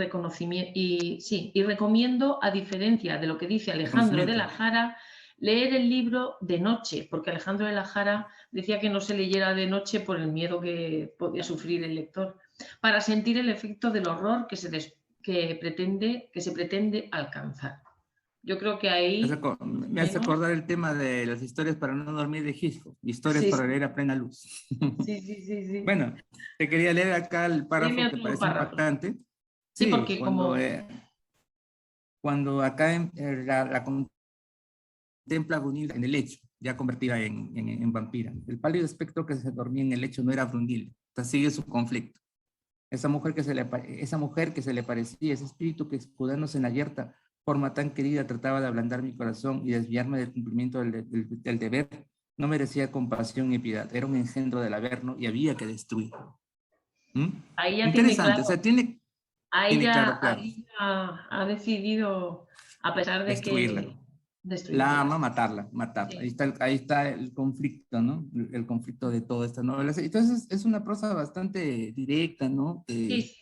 Speaker 2: recomiendo, a diferencia de lo que dice Alejandro de
Speaker 1: Reconocimiento.
Speaker 2: la Jara, leer el libro de noche, porque Alejandro de la Jara decía que no se leyera de noche por el miedo que podía sufrir el lector, para sentir el efecto del horror que se pretende alcanzar. Yo creo que ahí,
Speaker 1: Me hace
Speaker 2: menos,
Speaker 1: acordar el tema de las historias para no dormir de Hitchcock, historias
Speaker 2: sí,
Speaker 1: para
Speaker 2: sí,
Speaker 1: leer a plena luz.
Speaker 2: sí, sí, sí, sí.
Speaker 1: Bueno, te quería leer acá el
Speaker 2: Léeme
Speaker 1: párrafo que
Speaker 2: otro
Speaker 1: parece
Speaker 2: párrafo.
Speaker 1: impactante.
Speaker 2: Sí,
Speaker 1: Sí,
Speaker 2: porque como,
Speaker 1: cuando acá la contempla Brunilda en el lecho, ya convertida en vampira. El pálido espectro que se dormía en el lecho no era Brunhilde, sigue su conflicto. Esa mujer que se le parecía, ese espíritu que escudándose en la yerta forma tan querida trataba de ablandar mi corazón y desviarme del cumplimiento del deber, no merecía compasión ni piedad, era un engendro del Averno y había que destruirlo.
Speaker 2: Ahí ya tiene
Speaker 1: Interesante,
Speaker 2: claro.
Speaker 1: o sea, tiene claro.
Speaker 2: Ahí ya ha decidido, a pesar de
Speaker 1: Destruirla.
Speaker 2: que...
Speaker 1: La
Speaker 2: Destruirla.
Speaker 1: ama, matarla.
Speaker 2: Sí.
Speaker 1: Ahí está el conflicto, ¿no? El conflicto de toda esta novela. Entonces es una prosa bastante directa, ¿no?
Speaker 2: Sí,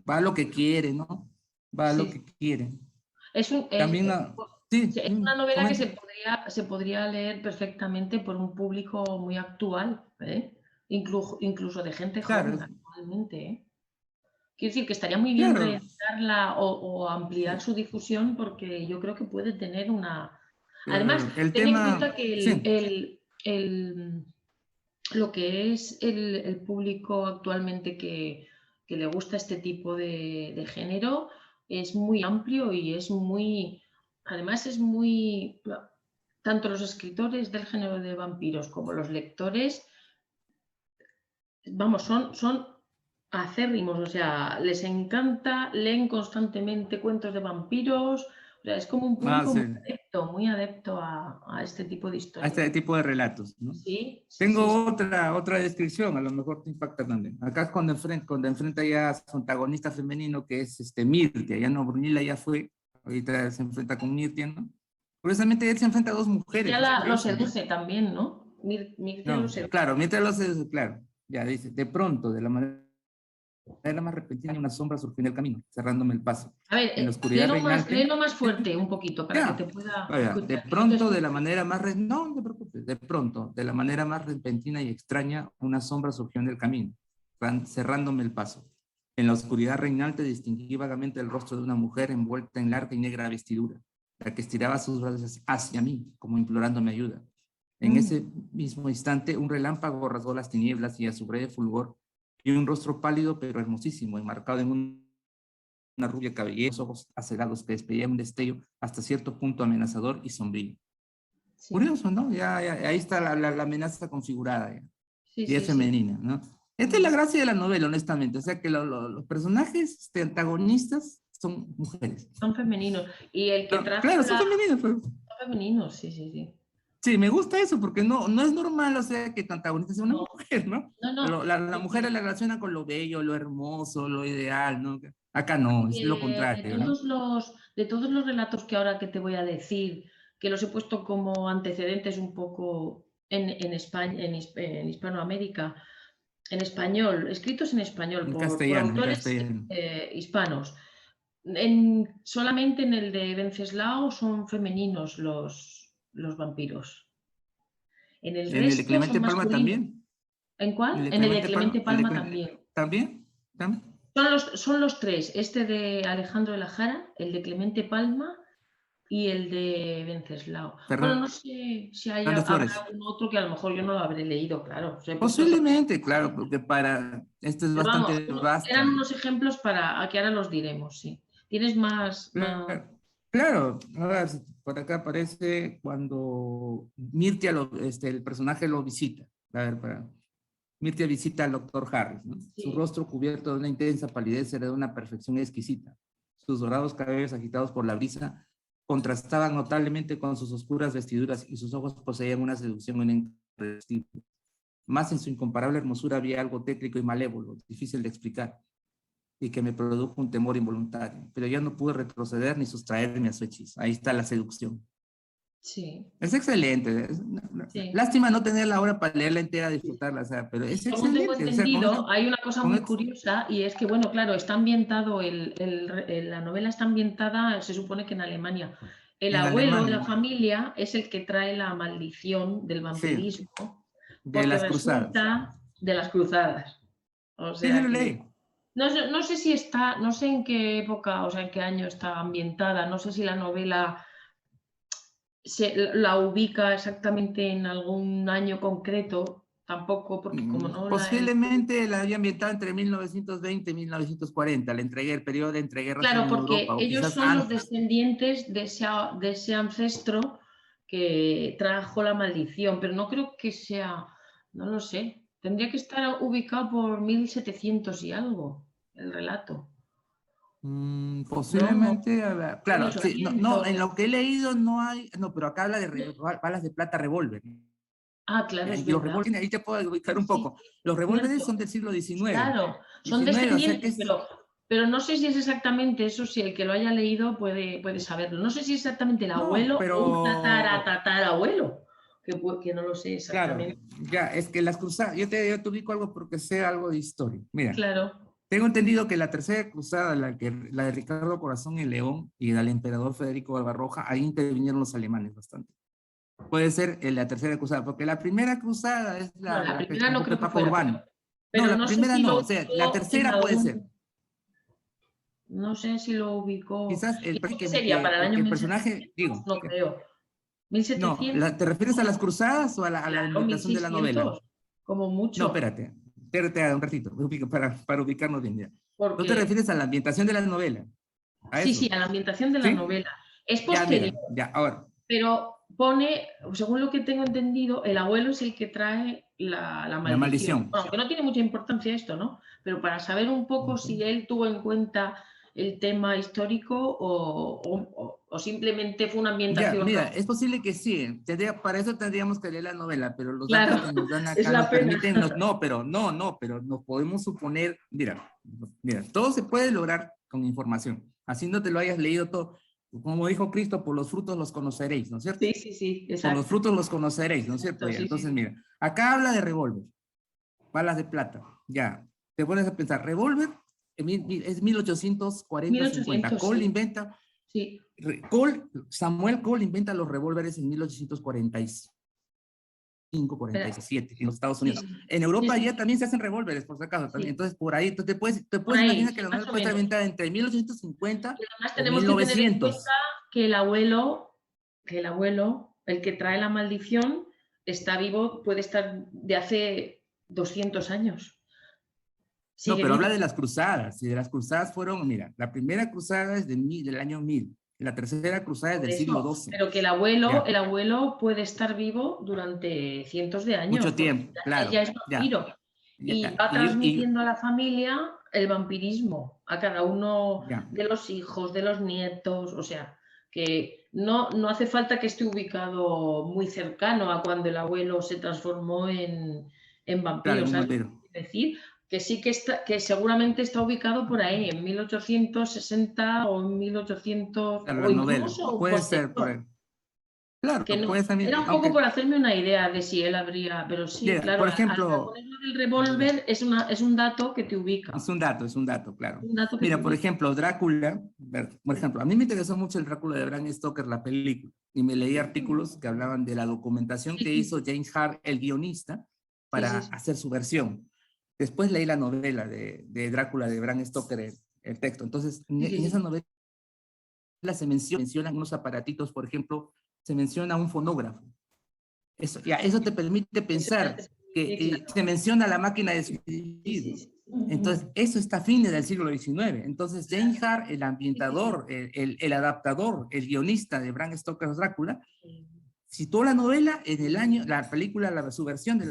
Speaker 1: Va a lo que quiere, ¿no? Va a lo
Speaker 2: sí.
Speaker 1: que quiere.
Speaker 2: Es
Speaker 1: También, sí,
Speaker 2: es una novela que
Speaker 1: comenta.
Speaker 2: se podría leer perfectamente por un público muy actual, ¿eh? Incluso de gente joven
Speaker 1: Claro,
Speaker 2: actualmente, ¿eh? Quiero decir que estaría muy bien
Speaker 1: claro.
Speaker 2: reeditarla o ampliar su difusión porque yo creo que puede tener una... Además,
Speaker 1: El
Speaker 2: ten en
Speaker 1: tema,
Speaker 2: cuenta que
Speaker 1: sí.
Speaker 2: lo que es el público actualmente que le gusta este tipo de género es muy amplio y es muy... Además es muy... Tanto los escritores del género de vampiros como los lectores, vamos, son acérrimos, o sea, les encanta, leen constantemente cuentos de vampiros, o sea, es como un público
Speaker 1: Sí.
Speaker 2: muy adepto a este tipo de
Speaker 1: A
Speaker 2: historias.
Speaker 1: este tipo de relatos, ¿no?
Speaker 2: Sí, sí, sí,
Speaker 1: Tengo
Speaker 2: sí.
Speaker 1: otra descripción, a lo mejor te impacta también. Acá es cuando enfrenta ya a su antagonista femenino, que es Mirtia, ya no, Brunhilda ya fue, ahorita se enfrenta con Mirtia, ¿no? Curiosamente él se enfrenta a dos mujeres, es
Speaker 2: Lo
Speaker 1: curioso, ¿no?
Speaker 2: seduce también, ¿no? Mircea lo
Speaker 1: No,
Speaker 2: seduce.
Speaker 1: claro, Mirtia lo seduce, claro, ya dice, de pronto, de la manera más repentina, una sombra surgió en el camino, cerrándome el paso.
Speaker 2: A ver,
Speaker 1: En la oscuridad reinante,
Speaker 2: léelo más fuerte un poquito para que te
Speaker 1: ya,
Speaker 2: pueda
Speaker 1: vaya, de
Speaker 2: escuchar, que no te
Speaker 1: pronto, de la
Speaker 2: escucho.
Speaker 1: manera más, no te preocupes, de pronto, de la manera más repentina y extraña, una sombra surgió en el camino, cerrándome el paso. En la oscuridad reinante distinguí vagamente el rostro de una mujer envuelta en larga y negra vestidura, la que estiraba sus brazos hacia mí, como implorándome ayuda. En ese mismo instante, un relámpago rasgó las tinieblas y a su breve fulgor, y un rostro pálido pero hermosísimo, enmarcado en una rubia cabellera, ojos acelerados que despedían un destello hasta cierto punto amenazador y sombrío.
Speaker 2: Sí,
Speaker 1: Curioso, ¿no? Ya, ahí está la amenaza configurada, ya.
Speaker 2: sí,
Speaker 1: Y es
Speaker 2: sí, sí.
Speaker 1: femenina, ¿no? Esta es la gracia de la novela, honestamente. O sea, que los personajes antagonistas son mujeres.
Speaker 2: Son femeninos. Y el que trajo
Speaker 1: Claro, son femeninos, pero...
Speaker 2: Son femeninos, sí, sí, sí.
Speaker 1: Sí, me gusta eso, porque no es normal, o sea, que tu antagonista sea una
Speaker 2: No,
Speaker 1: mujer, ¿no?
Speaker 2: no.
Speaker 1: La mujer la relaciona con lo bello, lo hermoso, lo ideal, ¿no? Acá no, es lo contrario, ¿no?
Speaker 2: De todos los relatos que ahora que te voy a decir, que los he puesto como antecedentes un poco en España, en Hispanoamérica, en español, escritos en español por
Speaker 1: En
Speaker 2: autores
Speaker 1: castellano.
Speaker 2: hispanos. Solamente en el de Venceslao son femeninos los vampiros. En el
Speaker 1: En el de
Speaker 2: resto son
Speaker 1: Clemente Palma
Speaker 2: masculinos.
Speaker 1: también.
Speaker 2: ¿En cuál?
Speaker 1: El de
Speaker 2: En el de
Speaker 1: Clemente
Speaker 2: Clemente
Speaker 1: Palma,
Speaker 2: Palma también.
Speaker 1: ¿también? ¿También?
Speaker 2: Son los tres, este de Alejandro de la Jara, el de Clemente Palma y el de Venceslao. Bueno, no sé si
Speaker 1: Fernando
Speaker 2: habrá
Speaker 1: Flores.
Speaker 2: algún otro que a lo mejor yo no lo habré leído, claro. Os he puesto
Speaker 1: Posiblemente, claro, porque esto es
Speaker 2: Pero vamos,
Speaker 1: bastante vasto.
Speaker 2: eran unos ejemplos para a que ahora los diremos, sí. Tienes más...
Speaker 1: Claro, ahora por acá aparece cuando Mirtia, el personaje lo visita. A ver, Mirtia visita al doctor Harris, ¿no? Su
Speaker 2: Sí.
Speaker 1: rostro cubierto de una intensa palidez era de una perfección exquisita. Sus dorados cabellos agitados por la brisa contrastaban notablemente con sus oscuras vestiduras y sus ojos poseían una seducción irresistible. Más en su incomparable hermosura había algo tétrico y malévolo, difícil de explicar, y que me produjo un temor involuntario, pero ya no pude retroceder ni sustraerme a su hechizo. Ahí está la seducción.
Speaker 2: Sí.
Speaker 1: Es excelente.
Speaker 2: Sí.
Speaker 1: Lástima no tener la obra para leerla entera, disfrutarla, o sea, pero es
Speaker 2: Según tengo
Speaker 1: excelente. O sea,
Speaker 2: entendido, hay una cosa
Speaker 1: con
Speaker 2: muy
Speaker 1: esto,
Speaker 2: curiosa y es que, bueno, claro, está ambientado, la novela está ambientada, se supone que en Alemania. El
Speaker 1: en
Speaker 2: abuelo de la
Speaker 1: Alemania,
Speaker 2: familia es el que trae la maldición del
Speaker 1: sí,
Speaker 2: vampirismo,
Speaker 1: de
Speaker 2: porque
Speaker 1: las cruzadas.
Speaker 2: resulta de las cruzadas. O
Speaker 1: Sí, sí
Speaker 2: sea
Speaker 1: lo
Speaker 2: que
Speaker 1: leí.
Speaker 2: no sé si está, no sé en qué época, o sea, en qué año está ambientada, no sé si la novela la ubica exactamente en algún año concreto, tampoco, porque como no la he...
Speaker 1: Posiblemente la había ambientado entre 1920 y 1940, el periodo de entreguerras
Speaker 2: Claro,
Speaker 1: en
Speaker 2: porque
Speaker 1: Europa, o
Speaker 2: ellos
Speaker 1: quizás
Speaker 2: son los
Speaker 1: antes.
Speaker 2: descendientes de ese ancestro que trajo la maldición, pero no creo que sea, no lo sé, tendría que estar ubicado por 1700 y algo, el relato. No,
Speaker 1: Posiblemente, claro, sí, no, no,
Speaker 2: 1800.
Speaker 1: en lo que he leído no hay, no, pero acá habla de balas de plata revólver.
Speaker 2: Ah, claro, es
Speaker 1: Y los
Speaker 2: verdad.
Speaker 1: revólveres, ahí te puedo ubicar un
Speaker 2: Sí,
Speaker 1: poco. Los revólveres
Speaker 2: cierto.
Speaker 1: son del siglo XIX.
Speaker 2: Claro, son
Speaker 1: 19, o sea que
Speaker 2: descendientes,
Speaker 1: es,
Speaker 2: pero no sé si es exactamente eso, si el que lo haya leído puede saberlo. No sé si es exactamente el
Speaker 1: no,
Speaker 2: abuelo o un
Speaker 1: pero
Speaker 2: tatarabuelo, que no lo sé
Speaker 1: claro,
Speaker 2: exactamente.
Speaker 1: ya, es que las cruzadas, yo te ubico algo porque sé algo de historia. Mira,
Speaker 2: Claro.
Speaker 1: tengo entendido que la tercera cruzada, la de Ricardo Corazón y León y del emperador Federico Barbarroja, ahí intervinieron los alemanes bastante. Puede ser la tercera cruzada, porque la primera cruzada es
Speaker 2: No,
Speaker 1: la,
Speaker 2: la
Speaker 1: la que
Speaker 2: primera no
Speaker 1: conduce
Speaker 2: creo que
Speaker 1: Paco
Speaker 2: fuera,
Speaker 1: Urbano. No,
Speaker 2: pero
Speaker 1: la
Speaker 2: no sé
Speaker 1: primera
Speaker 2: si lo
Speaker 1: no, o sea, la
Speaker 2: ubicó en
Speaker 1: tercera puede ser.
Speaker 2: algún, no sé si lo ubicó.
Speaker 1: Quizás
Speaker 2: ¿Y esto qué sería? ¿Para el
Speaker 1: que
Speaker 2: año
Speaker 1: el personaje,
Speaker 2: 1700?
Speaker 1: digo,
Speaker 2: No creo.
Speaker 1: no,
Speaker 2: 1700,
Speaker 1: ¿te refieres a las cruzadas o a la
Speaker 2: claro,
Speaker 1: ambientación de la novela?
Speaker 2: 1600, como
Speaker 1: No,
Speaker 2: mucho.
Speaker 1: espérate un ratito, para ubicarnos bien. Ya. ¿No te
Speaker 2: Porque
Speaker 1: refieres a la ambientación de la novela? ¿A
Speaker 2: sí, sí,
Speaker 1: eso?
Speaker 2: a la ambientación de la
Speaker 1: ¿Sí?
Speaker 2: novela. Es
Speaker 1: Ya,
Speaker 2: posterior,
Speaker 1: mira, ya, ahora.
Speaker 2: pero pone, según lo que tengo entendido, el abuelo es el que trae la
Speaker 1: La
Speaker 2: maldición.
Speaker 1: maldición.
Speaker 2: Bueno, que no tiene mucha importancia esto, ¿no? Pero para saber un poco
Speaker 1: Ujú.
Speaker 2: si él tuvo en cuenta el tema histórico o simplemente fue una
Speaker 1: Ya,
Speaker 2: ambientación.
Speaker 1: mira, es posible que sí. Para eso tendríamos que leer la novela, pero los datos
Speaker 2: Claro,
Speaker 1: que nos dan
Speaker 2: es
Speaker 1: acá nos
Speaker 2: la pena.
Speaker 1: permiten, pero nos podemos suponer, mira, todo se puede lograr con información. Así no te lo hayas leído todo. Como dijo Cristo, por los frutos los conoceréis, ¿no es cierto?
Speaker 2: Sí, sí, sí,
Speaker 1: Por los
Speaker 2: exacto.
Speaker 1: frutos los conoceréis, ¿no es cierto?
Speaker 2: Exacto,
Speaker 1: Ya,
Speaker 2: sí, sí,
Speaker 1: entonces,
Speaker 2: sí.
Speaker 1: mira, acá habla de revólver, balas de plata, ya. Te pones a pensar, revólver es 1840-50.
Speaker 2: 1800,
Speaker 1: Cole
Speaker 2: sí,
Speaker 1: inventa
Speaker 2: sí.
Speaker 1: Samuel Cole inventa los revólveres en 1845,
Speaker 2: Espera,
Speaker 1: 47 en los Estados
Speaker 2: sí,
Speaker 1: Unidos.
Speaker 2: sí,
Speaker 1: En
Speaker 2: sí,
Speaker 1: Europa ya
Speaker 2: sí,
Speaker 1: también se hacen revólveres, por si acaso. También.
Speaker 2: sí.
Speaker 1: Entonces, por ahí, tú te
Speaker 2: Por
Speaker 1: puedes
Speaker 2: ahí,
Speaker 1: imaginar que
Speaker 2: sí,
Speaker 1: la
Speaker 2: más
Speaker 1: novela
Speaker 2: o
Speaker 1: puede estar
Speaker 2: menos.
Speaker 1: inventada entre 1850
Speaker 2: Y además
Speaker 1: o
Speaker 2: tenemos que tener en cuenta
Speaker 1: 1900.
Speaker 2: que el abuelo, el que trae la maldición, está vivo, puede estar de hace 200 años.
Speaker 1: No,
Speaker 2: Sigue
Speaker 1: pero habla
Speaker 2: vivo.
Speaker 1: de las cruzadas. Y de las cruzadas fueron, mira, la primera cruzada es del año 1000. La tercera cruzada es
Speaker 2: Por
Speaker 1: del siglo
Speaker 2: eso,
Speaker 1: XII.
Speaker 2: pero que
Speaker 1: Ya,
Speaker 2: el abuelo puede estar vivo durante cientos de años,
Speaker 1: mucho
Speaker 2: porque
Speaker 1: tiempo,
Speaker 2: él ya
Speaker 1: claro.
Speaker 2: es
Speaker 1: Ya,
Speaker 2: vampiro y
Speaker 1: ya,
Speaker 2: va transmitiendo a la familia el vampirismo, a cada uno
Speaker 1: ya.
Speaker 2: de los hijos, de los nietos, o sea, que no hace falta que esté ubicado muy cercano a cuando el abuelo se transformó en
Speaker 1: Claro,
Speaker 2: vampiro,
Speaker 1: en un
Speaker 2: ¿sabes lo
Speaker 1: vampiro.
Speaker 2: que quiero decir? Que sí que está, que seguramente está ubicado por ahí, en 1860 o en 1800
Speaker 1: Claro,
Speaker 2: o
Speaker 1: la novela.
Speaker 2: incluso
Speaker 1: Puede ser por
Speaker 2: posterior.
Speaker 1: ahí. Claro,
Speaker 2: Que no,
Speaker 1: puede
Speaker 2: era
Speaker 1: también,
Speaker 2: un poco
Speaker 1: aunque,
Speaker 2: por hacerme una idea de si él habría, pero sí,
Speaker 1: ya,
Speaker 2: claro,
Speaker 1: por
Speaker 2: al
Speaker 1: ejemplo,
Speaker 2: ponerlo del revólver es un dato que te ubica,
Speaker 1: es un dato, claro.
Speaker 2: un dato que te
Speaker 1: Mira, por
Speaker 2: ubica.
Speaker 1: ejemplo, Drácula, por ejemplo, a mí me interesó mucho el Drácula de Bram Stoker, la película, y me leí artículos que hablaban de la documentación
Speaker 2: Sí,
Speaker 1: que
Speaker 2: sí,
Speaker 1: hizo James Hart, el guionista,
Speaker 2: sí,
Speaker 1: para
Speaker 2: sí, sí.
Speaker 1: hacer su versión. Después leí la novela de Drácula de Bram Stoker, el texto. Entonces,
Speaker 2: Sí, sí,
Speaker 1: en esa
Speaker 2: sí.
Speaker 1: novela mencionan unos aparatitos, por ejemplo, se menciona un fonógrafo. Eso, ya, eso te permite
Speaker 2: Eso ya
Speaker 1: pensar
Speaker 2: te-
Speaker 1: que
Speaker 2: sí, claro.
Speaker 1: se menciona la máquina de
Speaker 2: Sí, sí,
Speaker 1: suicidio.
Speaker 2: sí.
Speaker 1: Entonces, eso está a fines del siglo XIX. Entonces, James Hart, el
Speaker 2: Sí, sí, sí.
Speaker 1: ambientador, el adaptador, el guionista de Bram Stoker's Drácula, citó la novela en el año, la película, su versión de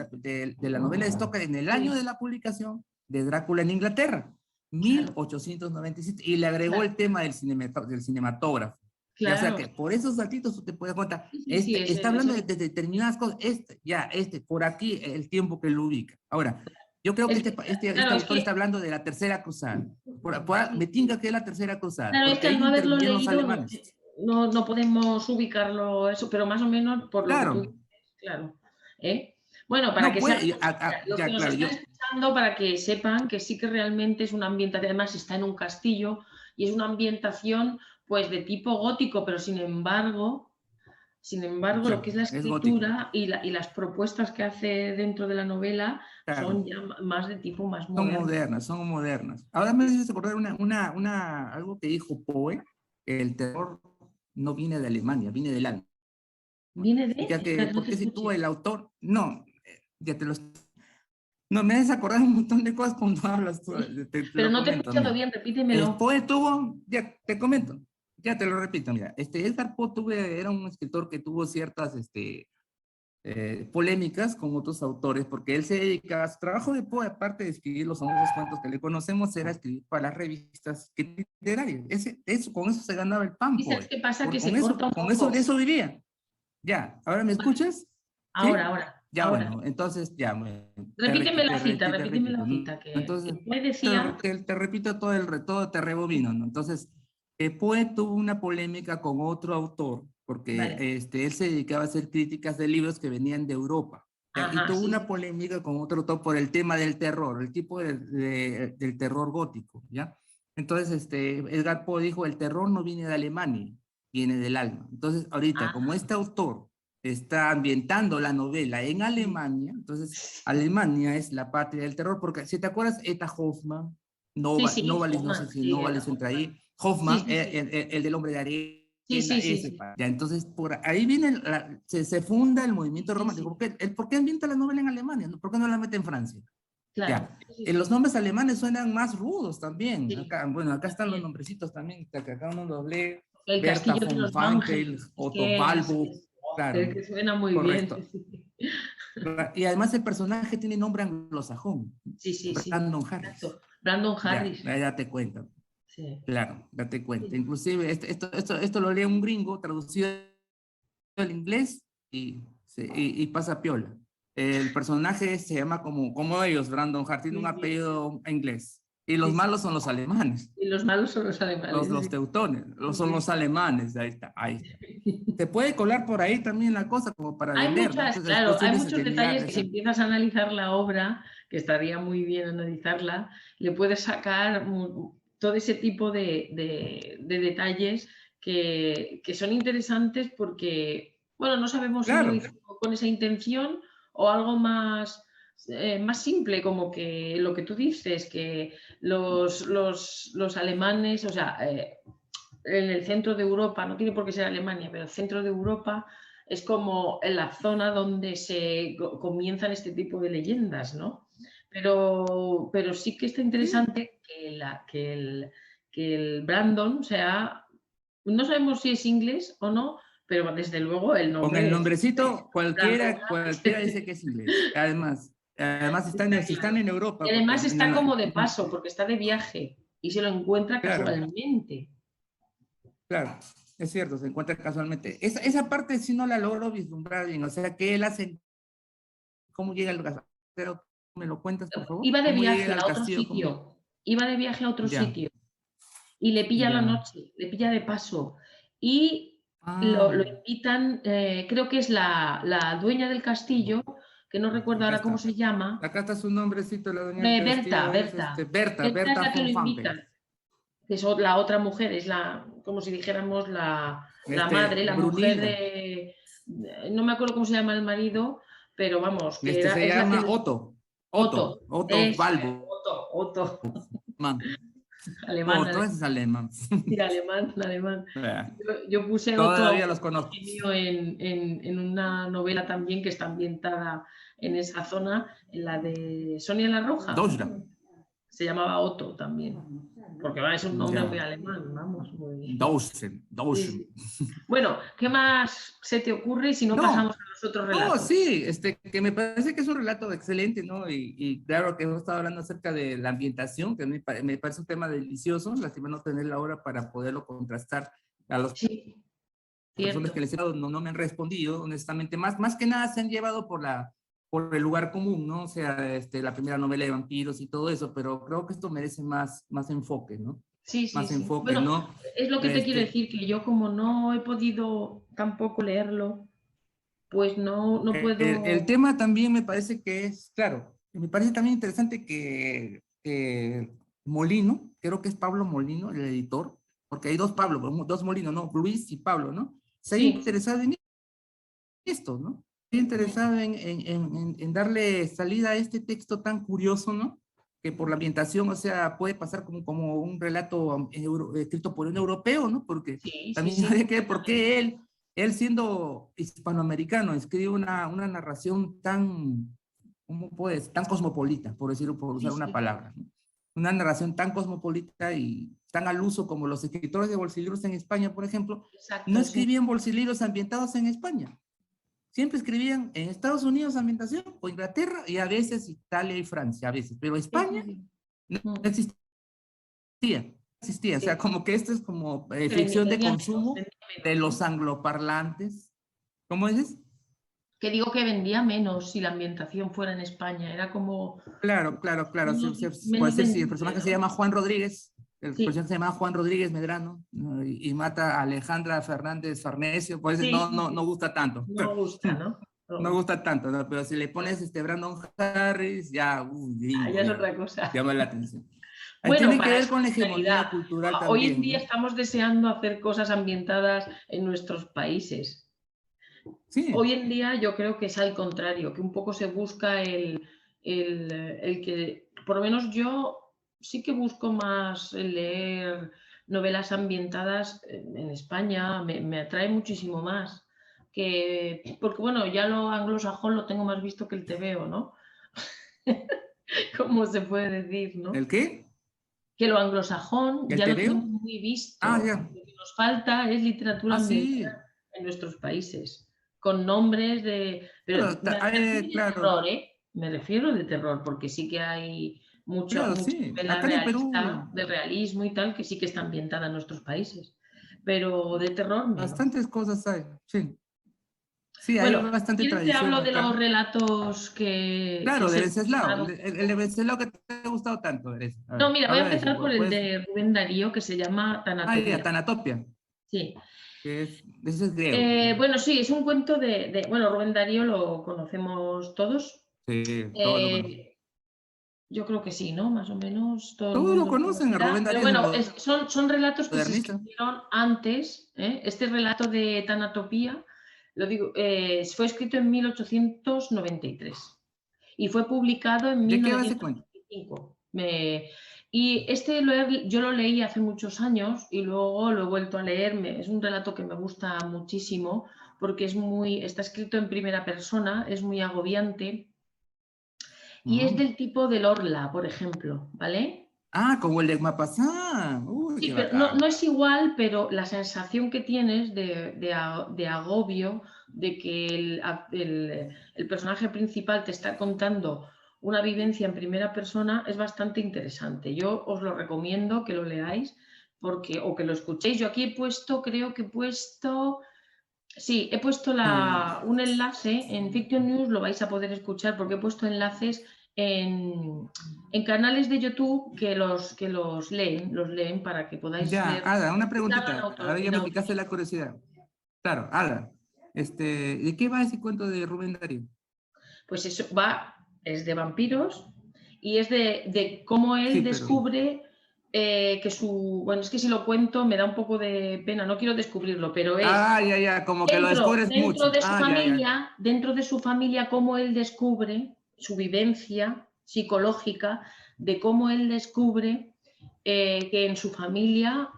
Speaker 1: la novela de Stoker en el año de
Speaker 2: Sí,
Speaker 1: la publicación de Drácula en Inglaterra,
Speaker 2: claro,
Speaker 1: 1897, y le agregó
Speaker 2: claro,
Speaker 1: el tema del cinematógrafo. Ya, o sea
Speaker 2: claro.
Speaker 1: que por esos datitos tú te puedes dar cuenta,
Speaker 2: Sí, sí, sí,
Speaker 1: está
Speaker 2: eso
Speaker 1: hablando de determinadas cosas, por aquí el tiempo que lo ubica. Ahora, yo creo que
Speaker 2: es que,
Speaker 1: este
Speaker 2: claro, es
Speaker 1: autor
Speaker 2: que,
Speaker 1: está hablando de la tercera cruzada. Me
Speaker 2: sí,
Speaker 1: tinga que es la tercera cruzada,
Speaker 2: claro, es
Speaker 1: porque
Speaker 2: que al
Speaker 1: ahí
Speaker 2: no haberlo
Speaker 1: intervinieron los
Speaker 2: leído
Speaker 1: alemanes.
Speaker 2: no podemos ubicarlo eso, pero más o menos por lo que tú
Speaker 1: Claro,
Speaker 2: dices, claro. ¿Eh? Bueno, para
Speaker 1: no
Speaker 2: que se hagan
Speaker 1: puede,
Speaker 2: una idea, los que
Speaker 1: ya,
Speaker 2: nos
Speaker 1: claro,
Speaker 2: están escuchando, para que sepan que sí que realmente es un ambiente, además está en un castillo y es una ambientación pues de tipo gótico, pero sin embargo, lo
Speaker 1: ya,
Speaker 2: que es la
Speaker 1: es gótico,
Speaker 2: escritura y las propuestas que hace dentro de la novela son
Speaker 1: claro.
Speaker 2: ya más de tipo más
Speaker 1: Son
Speaker 2: moderno.
Speaker 1: modernas, son modernas. Ahora me haces acordar algo que dijo Poe, el terror no viene de Alemania, viene del alma.
Speaker 2: ¿Viene
Speaker 1: Ya
Speaker 2: de?
Speaker 1: que,
Speaker 2: No te
Speaker 1: porque si tú
Speaker 2: escuché.
Speaker 1: el autor, no, ya te los... No, me haces acordar un montón de cosas cuando hablas,
Speaker 2: Sí.
Speaker 1: te
Speaker 2: Pero
Speaker 1: lo
Speaker 2: no te he
Speaker 1: comento,
Speaker 2: escuchado
Speaker 1: mira.
Speaker 2: bien,
Speaker 1: El
Speaker 2: repítemelo.
Speaker 1: Poe tuvo, ya te comento, Ya te lo repito, mira, Edgar Poe era un escritor que tuvo ciertas polémicas con otros autores, porque él se dedicaba a su trabajo de Poe, aparte de escribir los famosos cuentos que le conocemos, era escribir para las revistas literarias. Con eso se ganaba el pan,
Speaker 2: ¿Y sabes
Speaker 1: Poe.
Speaker 2: qué pasa? Que se
Speaker 1: Con eso,
Speaker 2: corta un
Speaker 1: de
Speaker 2: poco.
Speaker 1: eso vivía. Ya, ¿ahora me escuchas?
Speaker 2: Ahora,
Speaker 1: ¿Sí?
Speaker 2: ahora,
Speaker 1: Ya,
Speaker 2: ahora.
Speaker 1: bueno, entonces ya, te
Speaker 2: Repíteme la
Speaker 1: repito, ¿no?
Speaker 2: cita que
Speaker 1: Entonces,
Speaker 2: me decía.
Speaker 1: te repito todo, te rebobino, ¿no? Entonces, Poe tuvo una polémica con otro autor, porque
Speaker 2: Vale.
Speaker 1: él se dedicaba a hacer críticas de libros que venían de Europa, ¿ya? Y
Speaker 2: Ajá,
Speaker 1: tuvo
Speaker 2: sí,
Speaker 1: una
Speaker 2: sí.
Speaker 1: polémica con otro autor por el tema del terror, el tipo del terror gótico, ¿ya? Entonces, Edgar Poe dijo, el terror no viene de Alemania, viene del alma. Entonces, ahorita, como
Speaker 2: Ah,
Speaker 1: este autor está ambientando la novela en Alemania, entonces Alemania es la patria del terror, porque si te acuerdas, Eta Hoffman,
Speaker 2: sí, sí,
Speaker 1: Novalis, no sé
Speaker 2: Hoffman,
Speaker 1: si
Speaker 2: sí,
Speaker 1: Novalis entra
Speaker 2: Hoffman.
Speaker 1: ahí,
Speaker 2: Sí,
Speaker 1: Hoffman,
Speaker 2: sí, sí.
Speaker 1: el del hombre de
Speaker 2: Sí,
Speaker 1: arena,
Speaker 2: sí, sí, sí.
Speaker 1: ya, entonces por ahí viene, se funda el movimiento
Speaker 2: Sí,
Speaker 1: romántico.
Speaker 2: sí,
Speaker 1: ¿Por qué ambienta la novela en Alemania? ¿Por qué no la mete en Francia?
Speaker 2: claro.
Speaker 1: Ya,
Speaker 2: Sí, sí,
Speaker 1: los
Speaker 2: sí.
Speaker 1: nombres alemanes suenan más rudos también.
Speaker 2: Sí,
Speaker 1: Acá, bueno, acá están los
Speaker 2: también.
Speaker 1: nombrecitos también, que acá uno los lee.
Speaker 2: El
Speaker 1: Berta
Speaker 2: castillo de
Speaker 1: von
Speaker 2: los
Speaker 1: Fankel,
Speaker 2: Vángeles. Es
Speaker 1: Otto
Speaker 2: que
Speaker 1: Walbo,
Speaker 2: es
Speaker 1: claro,
Speaker 2: que suena muy bien.
Speaker 1: correcto. Y además el personaje tiene nombre anglosajón,
Speaker 2: Sí, sí, sí.
Speaker 1: Brandon Harris.
Speaker 2: Exacto. Brandon
Speaker 1: Ya,
Speaker 2: Harris.
Speaker 1: ya te cuento.
Speaker 2: Sí.
Speaker 1: Claro, date cuenta.
Speaker 2: Sí.
Speaker 1: Inclusive esto lo lee un gringo traducido al inglés y pasa piola. El personaje se llama como ellos, Brandon Hart, tiene un
Speaker 2: Sí, sí,
Speaker 1: apellido inglés. Y los
Speaker 2: sí, sí.
Speaker 1: malos son los alemanes,
Speaker 2: Y los malos son los alemanes.
Speaker 1: los
Speaker 2: Sí,
Speaker 1: teutones, son
Speaker 2: sí,
Speaker 1: los alemanes, ahí está, ahí está. Se puede colar por ahí también la cosa como para
Speaker 2: hay
Speaker 1: vender, ¿no?
Speaker 2: muchas,
Speaker 1: Entonces es
Speaker 2: claro, hay
Speaker 1: cuestión
Speaker 2: muchos
Speaker 1: de mirar
Speaker 2: detalles que si
Speaker 1: esa.
Speaker 2: empiezas a analizar la obra, que estaría muy bien analizarla, le puedes sacar todo ese tipo de detalles que son interesantes porque, bueno, no sabemos si lo
Speaker 1: Claro,
Speaker 2: hizo con esa intención o algo más, más simple, como que lo que tú dices, que los alemanes, o sea, en el centro de Europa, no tiene por qué ser Alemania, pero el centro de Europa es como en la zona donde se comienzan este tipo de leyendas, ¿no? Pero sí que está
Speaker 1: sí.
Speaker 2: interesante que el Brandon, o sea, no sabemos si es inglés o no, pero desde luego el
Speaker 1: Con el
Speaker 2: nombre es
Speaker 1: nombrecito,
Speaker 2: Brandon
Speaker 1: cualquiera
Speaker 2: Harris.
Speaker 1: dice que es inglés. Además
Speaker 2: Está
Speaker 1: si están
Speaker 2: claro.
Speaker 1: en
Speaker 2: Y
Speaker 1: Europa, porque
Speaker 2: además está como de paso, porque está de viaje y se lo encuentra
Speaker 1: claro,
Speaker 2: casualmente.
Speaker 1: claro, es cierto, se encuentra casualmente. Esa parte sí no la logro vislumbrar bien, o sea, que él hace, ¿cómo llega al castillo? ¿Me lo cuentas, por favor?
Speaker 2: Iba de
Speaker 1: ¿Cómo llega
Speaker 2: viaje
Speaker 1: al
Speaker 2: a otro
Speaker 1: castillo?
Speaker 2: sitio, iba de viaje a otro
Speaker 1: Ya,
Speaker 2: sitio y le pilla la
Speaker 1: ya.
Speaker 2: noche, le pilla de paso y lo
Speaker 1: Ah,
Speaker 2: invitan, creo que es la dueña del castillo, que no recuerdo
Speaker 1: acá
Speaker 2: ahora cómo
Speaker 1: está.
Speaker 2: se llama,
Speaker 1: Acá está su nombrecito, la dueña del
Speaker 2: Berta,
Speaker 1: castillo, es
Speaker 2: Berta. Berta es
Speaker 1: Berta
Speaker 2: la que lo
Speaker 1: von
Speaker 2: invita,
Speaker 1: Fankel.
Speaker 2: que es la otra mujer, es como si dijéramos la madre, la mujer
Speaker 1: Brunilda.
Speaker 2: no me acuerdo cómo se llama el marido, pero vamos,
Speaker 1: Se
Speaker 2: es la
Speaker 1: llama
Speaker 2: que... Otto,
Speaker 1: Otto
Speaker 2: eso es,
Speaker 1: Balbo.
Speaker 2: Otto,
Speaker 1: Man.
Speaker 2: alemán,
Speaker 1: Otto es alemán.
Speaker 2: sí, alemán, alemán.
Speaker 1: Vea,
Speaker 2: Yo puse Otto
Speaker 1: todavía los conozco.
Speaker 2: Eugenio en una novela también que está ambientada en esa zona, en la de Sonia la Roja.
Speaker 1: Deutschland.
Speaker 2: Se llamaba Otto también, porque va, es un nombre muy
Speaker 1: Ya.
Speaker 2: alemán, vamos, muy... Sí,
Speaker 1: Deutschland.
Speaker 2: sí. Bueno, ¿qué más se te ocurre si no pasamos
Speaker 1: No,
Speaker 2: a los otros
Speaker 1: no,
Speaker 2: relatos?
Speaker 1: sí, que me parece que es un relato excelente, ¿no? Y claro que hemos estado hablando acerca de la ambientación, que me parece un tema delicioso, lástima no tener la hora para poderlo contrastar a las
Speaker 2: Sí,
Speaker 1: personas
Speaker 2: cierto.
Speaker 1: que les he dado, no me han respondido, honestamente, más que nada se han llevado por el lugar común, ¿no? O sea, la primera novela de vampiros y todo eso, pero creo que esto merece más enfoque, ¿no?
Speaker 2: Sí, sí,
Speaker 1: Más
Speaker 2: sí.
Speaker 1: enfoque,
Speaker 2: Bueno,
Speaker 1: ¿no?
Speaker 2: es lo que te quiero
Speaker 1: Este,
Speaker 2: decir, que yo como no he podido tampoco leerlo, pues no
Speaker 1: el
Speaker 2: puedo...
Speaker 1: tema también me parece que es, claro, me parece también interesante que Molino, creo que es Pablo Molino, el editor, porque hay dos Pablo, dos Molino, ¿no? Luis y Pablo, ¿no? Se ha
Speaker 2: Sí,
Speaker 1: interesado en esto, ¿no? Se ha interesado en darle salida a este texto tan curioso, ¿no? Que por la ambientación, o sea, puede pasar como un relato escrito por un europeo, ¿no? Porque
Speaker 2: sí, sí,
Speaker 1: también
Speaker 2: sí,
Speaker 1: hay que ver por
Speaker 2: completamente.
Speaker 1: qué él siendo hispanoamericano, escribe una narración tan, ¿cómo puedes? Tan cosmopolita, por decirlo, por
Speaker 2: Sí,
Speaker 1: usar una
Speaker 2: sí.
Speaker 1: palabra, ¿no? una narración tan cosmopolita y tan al uso como los escritores de bolsilibros en España, por ejemplo,
Speaker 2: Exacto,
Speaker 1: no
Speaker 2: sí.
Speaker 1: escribían bolsilibros ambientados en España. Siempre escribían en Estados Unidos ambientación o Inglaterra y a veces Italia y Francia, a veces, pero España no existía. O sea,
Speaker 2: Sí.
Speaker 1: como que esto es como
Speaker 2: Que
Speaker 1: ficción de
Speaker 2: vendía
Speaker 1: consumo
Speaker 2: menos,
Speaker 1: de
Speaker 2: ¿no?
Speaker 1: los angloparlantes. ¿Cómo dices?
Speaker 2: Que digo que vendía menos si la ambientación fuera en España, era como
Speaker 1: Claro, claro, claro. Puede
Speaker 2: menos
Speaker 1: ser si el
Speaker 2: vendible,
Speaker 1: personaje se
Speaker 2: ¿no?
Speaker 1: llama Juan Rodríguez, el
Speaker 2: Sí,
Speaker 1: personaje se llama Juan Rodríguez Medrano, ¿no? Y mata a Alejandra Fernández Farnesio, pues
Speaker 2: sí,
Speaker 1: no gusta tanto.
Speaker 2: no gusta, ¿no? No
Speaker 1: No
Speaker 2: gusta.
Speaker 1: gusta tanto, ¿no? Pero si le pones Brandon Harris, ya, gringo,
Speaker 2: Ya es
Speaker 1: ya,
Speaker 2: otra cosa.
Speaker 1: llama la atención. Ahí
Speaker 2: Bueno,
Speaker 1: tiene que
Speaker 2: para
Speaker 1: ver
Speaker 2: eso
Speaker 1: con la
Speaker 2: en realidad,
Speaker 1: hegemonía cultural
Speaker 2: hoy en
Speaker 1: también,
Speaker 2: día
Speaker 1: ¿no?
Speaker 2: estamos deseando hacer cosas ambientadas en nuestros países.
Speaker 1: Sí,
Speaker 2: Hoy en día yo creo que es al contrario, que un poco se busca el que, por lo menos yo sí que busco más el leer novelas ambientadas en España, me atrae muchísimo más. Porque bueno, ya lo anglosajón lo tengo más visto que el tebeo, ¿no? Como se puede decir, ¿no?
Speaker 1: ¿el qué?
Speaker 2: Que lo anglosajón
Speaker 1: ¿El
Speaker 2: ya lo
Speaker 1: tebeo?
Speaker 2: tenemos muy
Speaker 1: Ah,
Speaker 2: visto.
Speaker 1: ya.
Speaker 2: Lo que nos falta es literatura
Speaker 1: Ah,
Speaker 2: ambiental
Speaker 1: sí.
Speaker 2: en nuestros países, con nombres de... Pero
Speaker 1: Claro,
Speaker 2: me refiero de
Speaker 1: claro,
Speaker 2: terror, ¿eh? Me refiero de terror, porque sí que hay
Speaker 1: claro,
Speaker 2: mucha
Speaker 1: sí.
Speaker 2: novela
Speaker 1: Acá en el
Speaker 2: realista,
Speaker 1: Perú,
Speaker 2: de realismo y tal, que sí que está ambientada en nuestros países. Pero de terror menos.
Speaker 1: bastantes cosas hay, sí. Sí, hay
Speaker 2: Bueno,
Speaker 1: bastante
Speaker 2: ¿quieres te
Speaker 1: tradición
Speaker 2: hablo de los
Speaker 1: acá.
Speaker 2: relatos que
Speaker 1: Claro, de Venceslao,
Speaker 2: seleccionaron?
Speaker 1: el de Venceslao que te ha gustado tanto, A
Speaker 2: No,
Speaker 1: ver,
Speaker 2: mira, voy a
Speaker 1: habla de
Speaker 2: empezar por
Speaker 1: eso,
Speaker 2: el
Speaker 1: pues.
Speaker 2: de Rubén Darío, que se llama
Speaker 1: Ah, ya,
Speaker 2: Tanatopía.
Speaker 1: Tanatopia,
Speaker 2: Sí.
Speaker 1: que ese es griego.
Speaker 2: Bueno, sí, es un cuento bueno, Rubén Darío lo conocemos todos.
Speaker 1: Sí, todos lo conocen.
Speaker 2: Eh, yo creo que sí, ¿no? Más o menos todo el
Speaker 1: Todos lo
Speaker 2: mundo lo
Speaker 1: conocen, a
Speaker 2: conocerá.
Speaker 1: Rubén
Speaker 2: Pero
Speaker 1: Darío es
Speaker 2: bueno, son relatos que se
Speaker 1: modernista.
Speaker 2: escribieron antes. Este relato de Tanatopía, lo digo, fue escrito en 1893 y fue publicado en
Speaker 1: ¿De qué va ese cuento?
Speaker 2: 1925. Y yo lo leí hace muchos años y luego lo he vuelto a leer. Es un relato que me gusta muchísimo porque está escrito en primera persona, es muy agobiante y es
Speaker 1: Mm.
Speaker 2: del tipo del Orla, por ejemplo, ¿vale?
Speaker 1: Ah, como el de Mapasán. Uy,
Speaker 2: Sí,
Speaker 1: qué
Speaker 2: pero no
Speaker 1: bacán.
Speaker 2: es igual, pero la sensación que tienes de agobio, de que el personaje principal te está contando una vivencia en primera persona, es bastante interesante. Yo os lo recomiendo que lo leáis o que lo escuchéis. Yo aquí creo que he puesto, sí, he puesto
Speaker 1: Sí.
Speaker 2: un enlace en Fiction News, lo vais a poder escuchar porque he puesto enlaces en canales de YouTube los leen para que podáis
Speaker 1: Ya,
Speaker 2: leer.
Speaker 1: Ada, una
Speaker 2: Que hablan
Speaker 1: preguntita. Ahora ya
Speaker 2: en
Speaker 1: me
Speaker 2: auto.
Speaker 1: picaste la curiosidad. Claro, Ada. ¿De qué va ese cuento de Rubén Darío?
Speaker 2: Pues eso es de vampiros y es de cómo
Speaker 1: Sí,
Speaker 2: él
Speaker 1: pero.
Speaker 2: descubre bueno, es que si lo cuento me da un poco de pena, no quiero descubrirlo, pero es
Speaker 1: Ah, ya, ya, como que lo descubres
Speaker 2: dentro
Speaker 1: mucho.
Speaker 2: de su
Speaker 1: Ah, ya, ya.
Speaker 2: familia, cómo él descubre su vivencia psicológica, de cómo él descubre que en su familia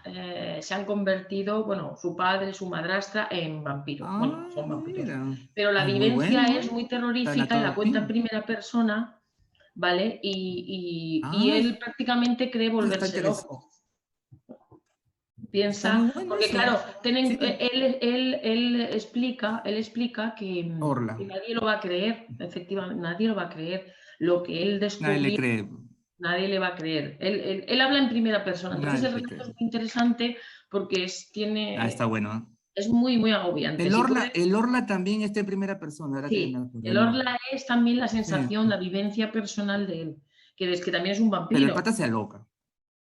Speaker 2: se han convertido, bueno, su padre, su madrastra, en vampiros. Bueno,
Speaker 1: Ah,
Speaker 2: son vampiros.
Speaker 1: mira.
Speaker 2: Pero la
Speaker 1: Ah, muy
Speaker 2: vivencia
Speaker 1: bueno,
Speaker 2: es
Speaker 1: ¿eh?
Speaker 2: muy terrorífica y la cuenta en
Speaker 1: Tanatopía.
Speaker 2: primera persona, ¿vale? Y
Speaker 1: Ah,
Speaker 2: él prácticamente cree
Speaker 1: eso está
Speaker 2: volverse
Speaker 1: interesante.
Speaker 2: loco.
Speaker 1: Está muy
Speaker 2: Piensa,
Speaker 1: bueno
Speaker 2: porque
Speaker 1: eso.
Speaker 2: claro,
Speaker 1: Sí,
Speaker 2: él explica que
Speaker 1: Orla.
Speaker 2: nadie lo va a creer, efectivamente, nadie lo va a creer. Lo que él
Speaker 1: Nadie le
Speaker 2: descubrió,
Speaker 1: cree.
Speaker 2: nadie le va a creer. Él habla en primera persona, entonces
Speaker 1: Nadie
Speaker 2: el
Speaker 1: le
Speaker 2: relato es
Speaker 1: cree.
Speaker 2: muy interesante porque
Speaker 1: Ah, está bueno, ¿eh?
Speaker 2: es muy, muy agobiante. Si puedes,
Speaker 1: El Orla también está en primera persona, ahora que me
Speaker 2: sí,
Speaker 1: acuerdo,
Speaker 2: el
Speaker 1: el Orla.
Speaker 2: Orla es también la
Speaker 1: Sí,
Speaker 2: sensación, la vivencia personal de él, que también es un
Speaker 1: pero el
Speaker 2: vampiro,
Speaker 1: pata se aloca.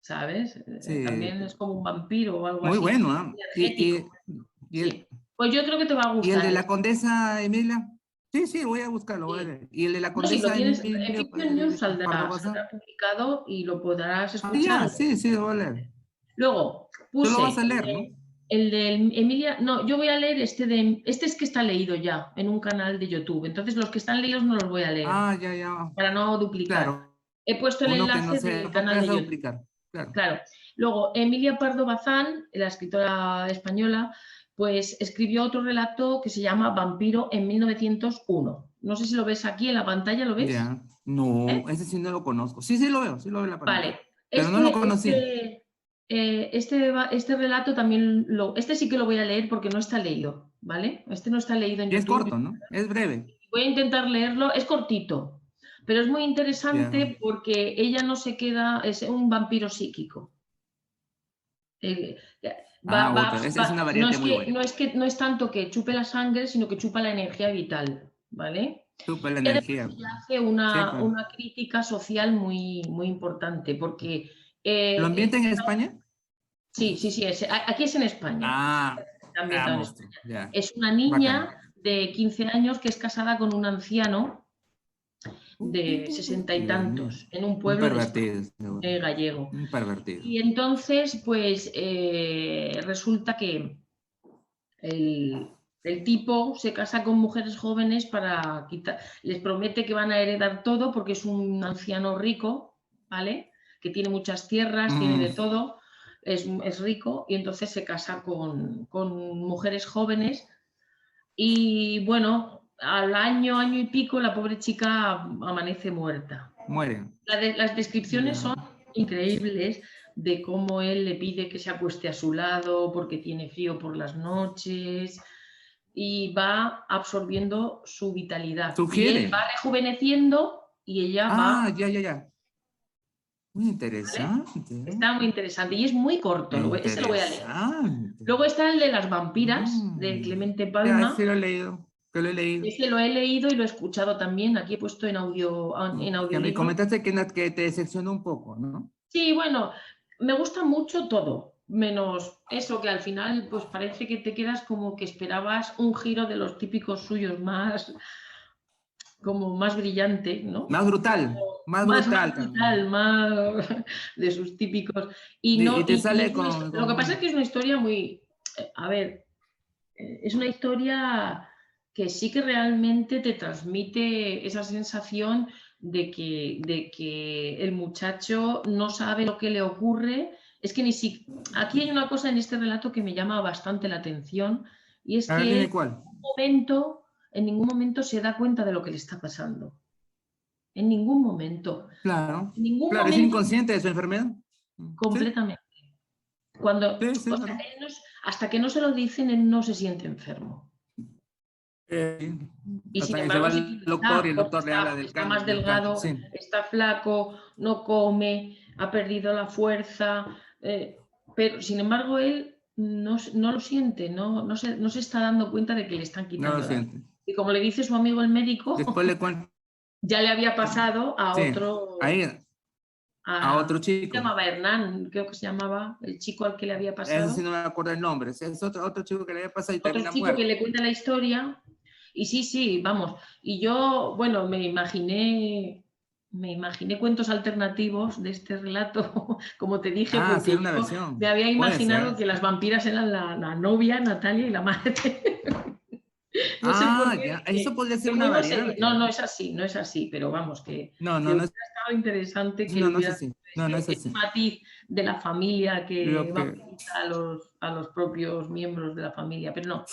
Speaker 2: ¿sabes?
Speaker 1: Sí,
Speaker 2: También es como un vampiro o algo
Speaker 1: muy
Speaker 2: así,
Speaker 1: bueno, ¿ah?
Speaker 2: energético.
Speaker 1: Y
Speaker 2: Sí. Pues yo creo que te va a
Speaker 1: y el de
Speaker 2: gustar.
Speaker 1: la condesa Emilia. Sí, sí, voy a buscarlo, voy a
Speaker 2: Sí.
Speaker 1: leer. Y el de la
Speaker 2: No, si lo
Speaker 1: condesa
Speaker 2: tienes en
Speaker 1: Emilio
Speaker 2: Fiction News
Speaker 1: Pardo
Speaker 2: saldrá
Speaker 1: Bazán.
Speaker 2: publicado y lo podrás
Speaker 1: Ah,
Speaker 2: escuchar.
Speaker 1: ya, sí, sí, lo voy a leer.
Speaker 2: Luego
Speaker 1: Tú lo
Speaker 2: puse
Speaker 1: vas a leer, ¿no?
Speaker 2: el de Emilia. No, yo voy a leer este es que está leído ya en un canal de YouTube. Entonces los que están leídos no los voy a leer
Speaker 1: Ah, ya, ya.
Speaker 2: para no duplicar.
Speaker 1: Claro,
Speaker 2: He puesto el
Speaker 1: uno que no
Speaker 2: enlace
Speaker 1: se
Speaker 2: del
Speaker 1: no
Speaker 2: canal
Speaker 1: vayas
Speaker 2: de
Speaker 1: a
Speaker 2: YouTube.
Speaker 1: duplicar. Claro.
Speaker 2: Claro. Luego, Emilia Pardo Bazán, la escritora española, pues escribió otro relato que se llama Vampiro en 1901. No sé si lo ves aquí en la pantalla, ¿lo ves?
Speaker 1: Ya. No,
Speaker 2: ¿Eh?
Speaker 1: ese sí no lo conozco. Sí, sí lo veo en la pantalla.
Speaker 2: Vale.
Speaker 1: Pero no lo conocía.
Speaker 2: Este relato también este sí que lo voy a leer porque no está leído, ¿vale? Este no está leído en
Speaker 1: Y es
Speaker 2: YouTube.
Speaker 1: corto, ¿no? Es breve.
Speaker 2: Voy a intentar leerlo, es cortito, pero es muy
Speaker 1: Ya.
Speaker 2: interesante porque ella no se queda, es un vampiro psíquico. Eh,
Speaker 1: Otra. Es una variante muy buena.
Speaker 2: no es tanto que chupe la sangre, sino que chupa la energía vital, ¿vale?
Speaker 1: Supe la
Speaker 2: Y además
Speaker 1: energía.
Speaker 2: ella hace
Speaker 1: Sí, pues.
Speaker 2: una crítica social muy, muy importante, porque
Speaker 1: ¿Lo ambienta en España?
Speaker 2: sí, sí, sí, aquí es en España.
Speaker 1: Ah,
Speaker 2: Está ambientado en
Speaker 1: monstruo.
Speaker 2: España.
Speaker 1: Ya.
Speaker 2: Es una
Speaker 1: Bacán.
Speaker 2: niña de 15 años que es casada con un anciano de 60 y
Speaker 1: Dios mío.
Speaker 2: tantos en un
Speaker 1: Un
Speaker 2: pueblo de España,
Speaker 1: pervertido, seguro.
Speaker 2: gallego.
Speaker 1: Un pervertido.
Speaker 2: Y entonces, pues resulta que el tipo se casa con mujeres jóvenes para quitar, les promete que van a heredar todo porque es un anciano rico, ¿vale? Que tiene muchas tierras, tiene
Speaker 1: Mm,
Speaker 2: de todo, es rico y entonces se casa con mujeres jóvenes y bueno, al año, año y pico la pobre chica amanece muerta.
Speaker 1: muere.
Speaker 2: Las descripciones
Speaker 1: Ya.
Speaker 2: son increíbles de cómo él le pide que se acueste a su lado porque tiene frío por las noches y va absorbiendo su vitalidad. Y él va
Speaker 1: Sugiere.
Speaker 2: rejuveneciendo y ella va,
Speaker 1: Ya, ya, ya. Muy
Speaker 2: ¿vale?
Speaker 1: interesante.
Speaker 2: Está muy interesante y es muy corto, ese lo voy a leer.
Speaker 1: Interesante.
Speaker 2: Luego está el de las vampiras de
Speaker 1: Mm.
Speaker 2: Clemente
Speaker 1: Ya, sí
Speaker 2: Palma.
Speaker 1: lo he leído. Que lo he leído.
Speaker 2: Ese lo he leído y lo he escuchado también. Aquí he puesto en en
Speaker 1: Que me
Speaker 2: audiolibro.
Speaker 1: comentaste que te decepcionó un poco, ¿no?
Speaker 2: Sí, bueno, me gusta mucho todo, menos eso que al final pues parece que te quedas como que esperabas un giro de los típicos suyos más, como más brillante, ¿no?
Speaker 1: Más brutal. Más brutal
Speaker 2: Más
Speaker 1: también.
Speaker 2: vital, más de sus típicos. Y
Speaker 1: Y
Speaker 2: no,
Speaker 1: te sale
Speaker 2: lo que pasa es que es una historia muy, a ver, es una historia que sí que realmente te transmite esa sensación de que el muchacho no sabe lo que le ocurre. Es que ni si... Aquí hay una cosa en este relato que me llama bastante la atención y es
Speaker 1: A ver,
Speaker 2: que él
Speaker 1: dime cuál.
Speaker 2: en ningún momento se da cuenta de lo que le está pasando. En ningún momento.
Speaker 1: Claro.
Speaker 2: En ningún
Speaker 1: Claro, es
Speaker 2: momento
Speaker 1: inconsciente de su enfermedad. Sí,
Speaker 2: completamente. Cuando,
Speaker 1: sí, sí,
Speaker 2: o
Speaker 1: es
Speaker 2: sea,
Speaker 1: verdad.
Speaker 2: hasta que no se lo dicen, él no se siente enfermo.
Speaker 1: Eh,
Speaker 2: Y sin
Speaker 1: hasta que se va
Speaker 2: embargo, sí
Speaker 1: al
Speaker 2: que
Speaker 1: doctor y
Speaker 2: está,
Speaker 1: el
Speaker 2: porque
Speaker 1: doctor le habla
Speaker 2: está más
Speaker 1: del cáncer.
Speaker 2: delgado,
Speaker 1: Sí.
Speaker 2: está flaco, no come, ha perdido la fuerza, pero sin embargo él no lo siente, no se está dando cuenta de que le están
Speaker 1: No lo
Speaker 2: quitando la vida.
Speaker 1: siente.
Speaker 2: Y como le dice su amigo el médico,
Speaker 1: Después le cuento.
Speaker 2: ya le había pasado a
Speaker 1: Sí,
Speaker 2: otro,
Speaker 1: ahí a otro
Speaker 2: se
Speaker 1: chico.
Speaker 2: llamaba Hernán, creo que se llamaba, el chico al que le había
Speaker 1: Ese sí
Speaker 2: pasado,
Speaker 1: no me acuerdo el nombre. Es otro chico que le había pasado y
Speaker 2: otro
Speaker 1: termina
Speaker 2: chico que
Speaker 1: muerto.
Speaker 2: le cuenta la historia. Y sí, sí, vamos. Y yo, bueno, me imaginé cuentos alternativos de este relato, como te dije, porque
Speaker 1: Hacer una
Speaker 2: yo me
Speaker 1: versión.
Speaker 2: había
Speaker 1: Puede
Speaker 2: imaginado
Speaker 1: ser.
Speaker 2: que las vampiras eran la novia, Natalia y la madre. No sé por
Speaker 1: Ya.
Speaker 2: qué
Speaker 1: Eso
Speaker 2: dije,
Speaker 1: podría ser
Speaker 2: qué
Speaker 1: una
Speaker 2: bueno sería.
Speaker 1: variante.
Speaker 2: No es así, no es así, pero vamos,
Speaker 1: No,
Speaker 2: que
Speaker 1: no, no
Speaker 2: hubiera
Speaker 1: es,
Speaker 2: estado interesante que
Speaker 1: no,
Speaker 2: le
Speaker 1: no es
Speaker 2: hubiera
Speaker 1: así. No, no es
Speaker 2: ese
Speaker 1: así.
Speaker 2: matiz de la familia
Speaker 1: Lo
Speaker 2: que
Speaker 1: que.
Speaker 2: vampiriza a los propios miembros de la familia, pero no,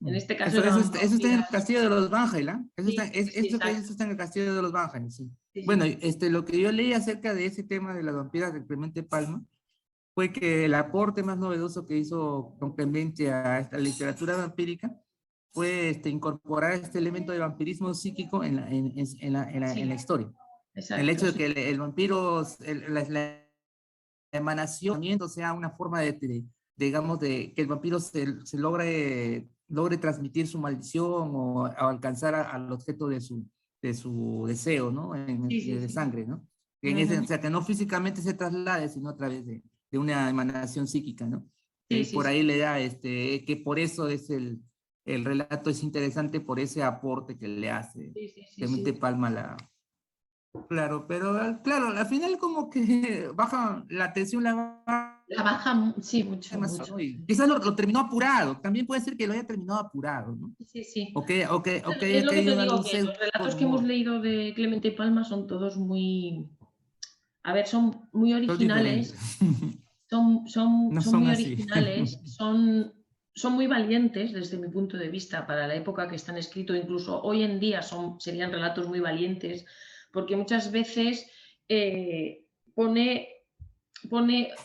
Speaker 2: en este caso
Speaker 1: Eso está en el
Speaker 2: vampiras.
Speaker 1: castillo de los Banjai, ¿ah?
Speaker 2: Sí, sí, sí, exacto.
Speaker 1: Eso está en el castillo de los Banjai, sí.
Speaker 2: Sí,
Speaker 1: Bueno,
Speaker 2: sí.
Speaker 1: lo que yo leí acerca de ese tema de las vampiras de Clemente Palma fue que el aporte más novedoso que hizo con Clemente a esta literatura vampírica fue incorporar este elemento de vampirismo psíquico en la
Speaker 2: Sí,
Speaker 1: historia. El
Speaker 2: exacto,
Speaker 1: hecho de
Speaker 2: sí.
Speaker 1: que el vampiro, la emanación sea una forma digamos, de que el vampiro logre transmitir su maldición o alcanzar al objeto de su deseo, ¿no?
Speaker 2: Sí, sí,
Speaker 1: De
Speaker 2: sí.
Speaker 1: sangre, ¿no? O
Speaker 2: Ujú.
Speaker 1: sea, que no físicamente se traslade, sino a través de una emanación psíquica, ¿no?
Speaker 2: Sí, sí,
Speaker 1: Por
Speaker 2: sí.
Speaker 1: ahí le da, que por eso el relato es interesante por ese aporte que le hace
Speaker 2: Sí, sí, sí,
Speaker 1: Clemente
Speaker 2: sí.
Speaker 1: Palma claro, pero claro, al final como que baja la tensión, la baja
Speaker 2: La baja, sí, mucho,
Speaker 1: demasiado,
Speaker 2: mucho.
Speaker 1: ¿no? Y quizás lo terminó apurado, también puede ser que lo haya terminado apurado, ¿no?
Speaker 2: Sí, sí, sí.
Speaker 1: O que
Speaker 2: Es
Speaker 1: haya
Speaker 2: lo que te
Speaker 1: caído en
Speaker 2: digo,
Speaker 1: algún
Speaker 2: que
Speaker 1: sesgo
Speaker 2: los relatos
Speaker 1: de
Speaker 2: que hemos
Speaker 1: humor,
Speaker 2: leído de Clemente y Palma son todos muy, a ver, son muy
Speaker 1: son diferentes,
Speaker 2: originales,
Speaker 1: no
Speaker 2: son
Speaker 1: son
Speaker 2: muy
Speaker 1: así.
Speaker 2: originales, son muy valientes desde mi punto de vista para la época que están escritos, incluso hoy en día serían relatos muy valientes, porque muchas veces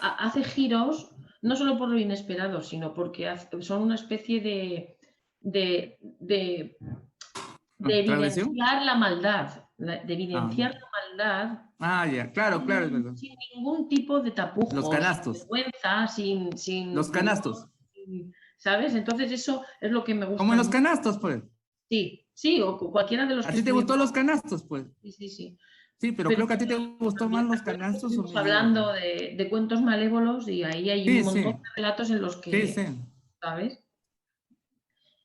Speaker 2: hace giros no solo por lo inesperado, sino porque son una especie de
Speaker 1: ¿Transgresión?
Speaker 2: evidenciar la maldad, de evidenciar la maldad
Speaker 1: Ya, claro, claro, es verdad.
Speaker 2: sin ningún tipo de
Speaker 1: Los
Speaker 2: tapujos, sin
Speaker 1: canastos,
Speaker 2: vergüenza, sin
Speaker 1: los canastos.
Speaker 2: ¿sabes? Entonces eso es lo que me
Speaker 1: Como en
Speaker 2: gusta
Speaker 1: los
Speaker 2: mucho.
Speaker 1: canastos, pues.
Speaker 2: Sí, sí, o cualquiera de los
Speaker 1: ¿A
Speaker 2: que
Speaker 1: ti te gustó
Speaker 2: estuvimos.
Speaker 1: los canastos, pues?
Speaker 2: Sí, sí, sí.
Speaker 1: Sí, pero
Speaker 2: Pero
Speaker 1: creo que a ti te
Speaker 2: bueno,
Speaker 1: gustó más
Speaker 2: también
Speaker 1: los canastos o
Speaker 2: estuvimos
Speaker 1: me equivoco.
Speaker 2: hablando de cuentos malévolos y ahí hay un
Speaker 1: Sí,
Speaker 2: montón
Speaker 1: sí,
Speaker 2: de relatos en los
Speaker 1: sí,
Speaker 2: que,
Speaker 1: sí.
Speaker 2: ¿sabes?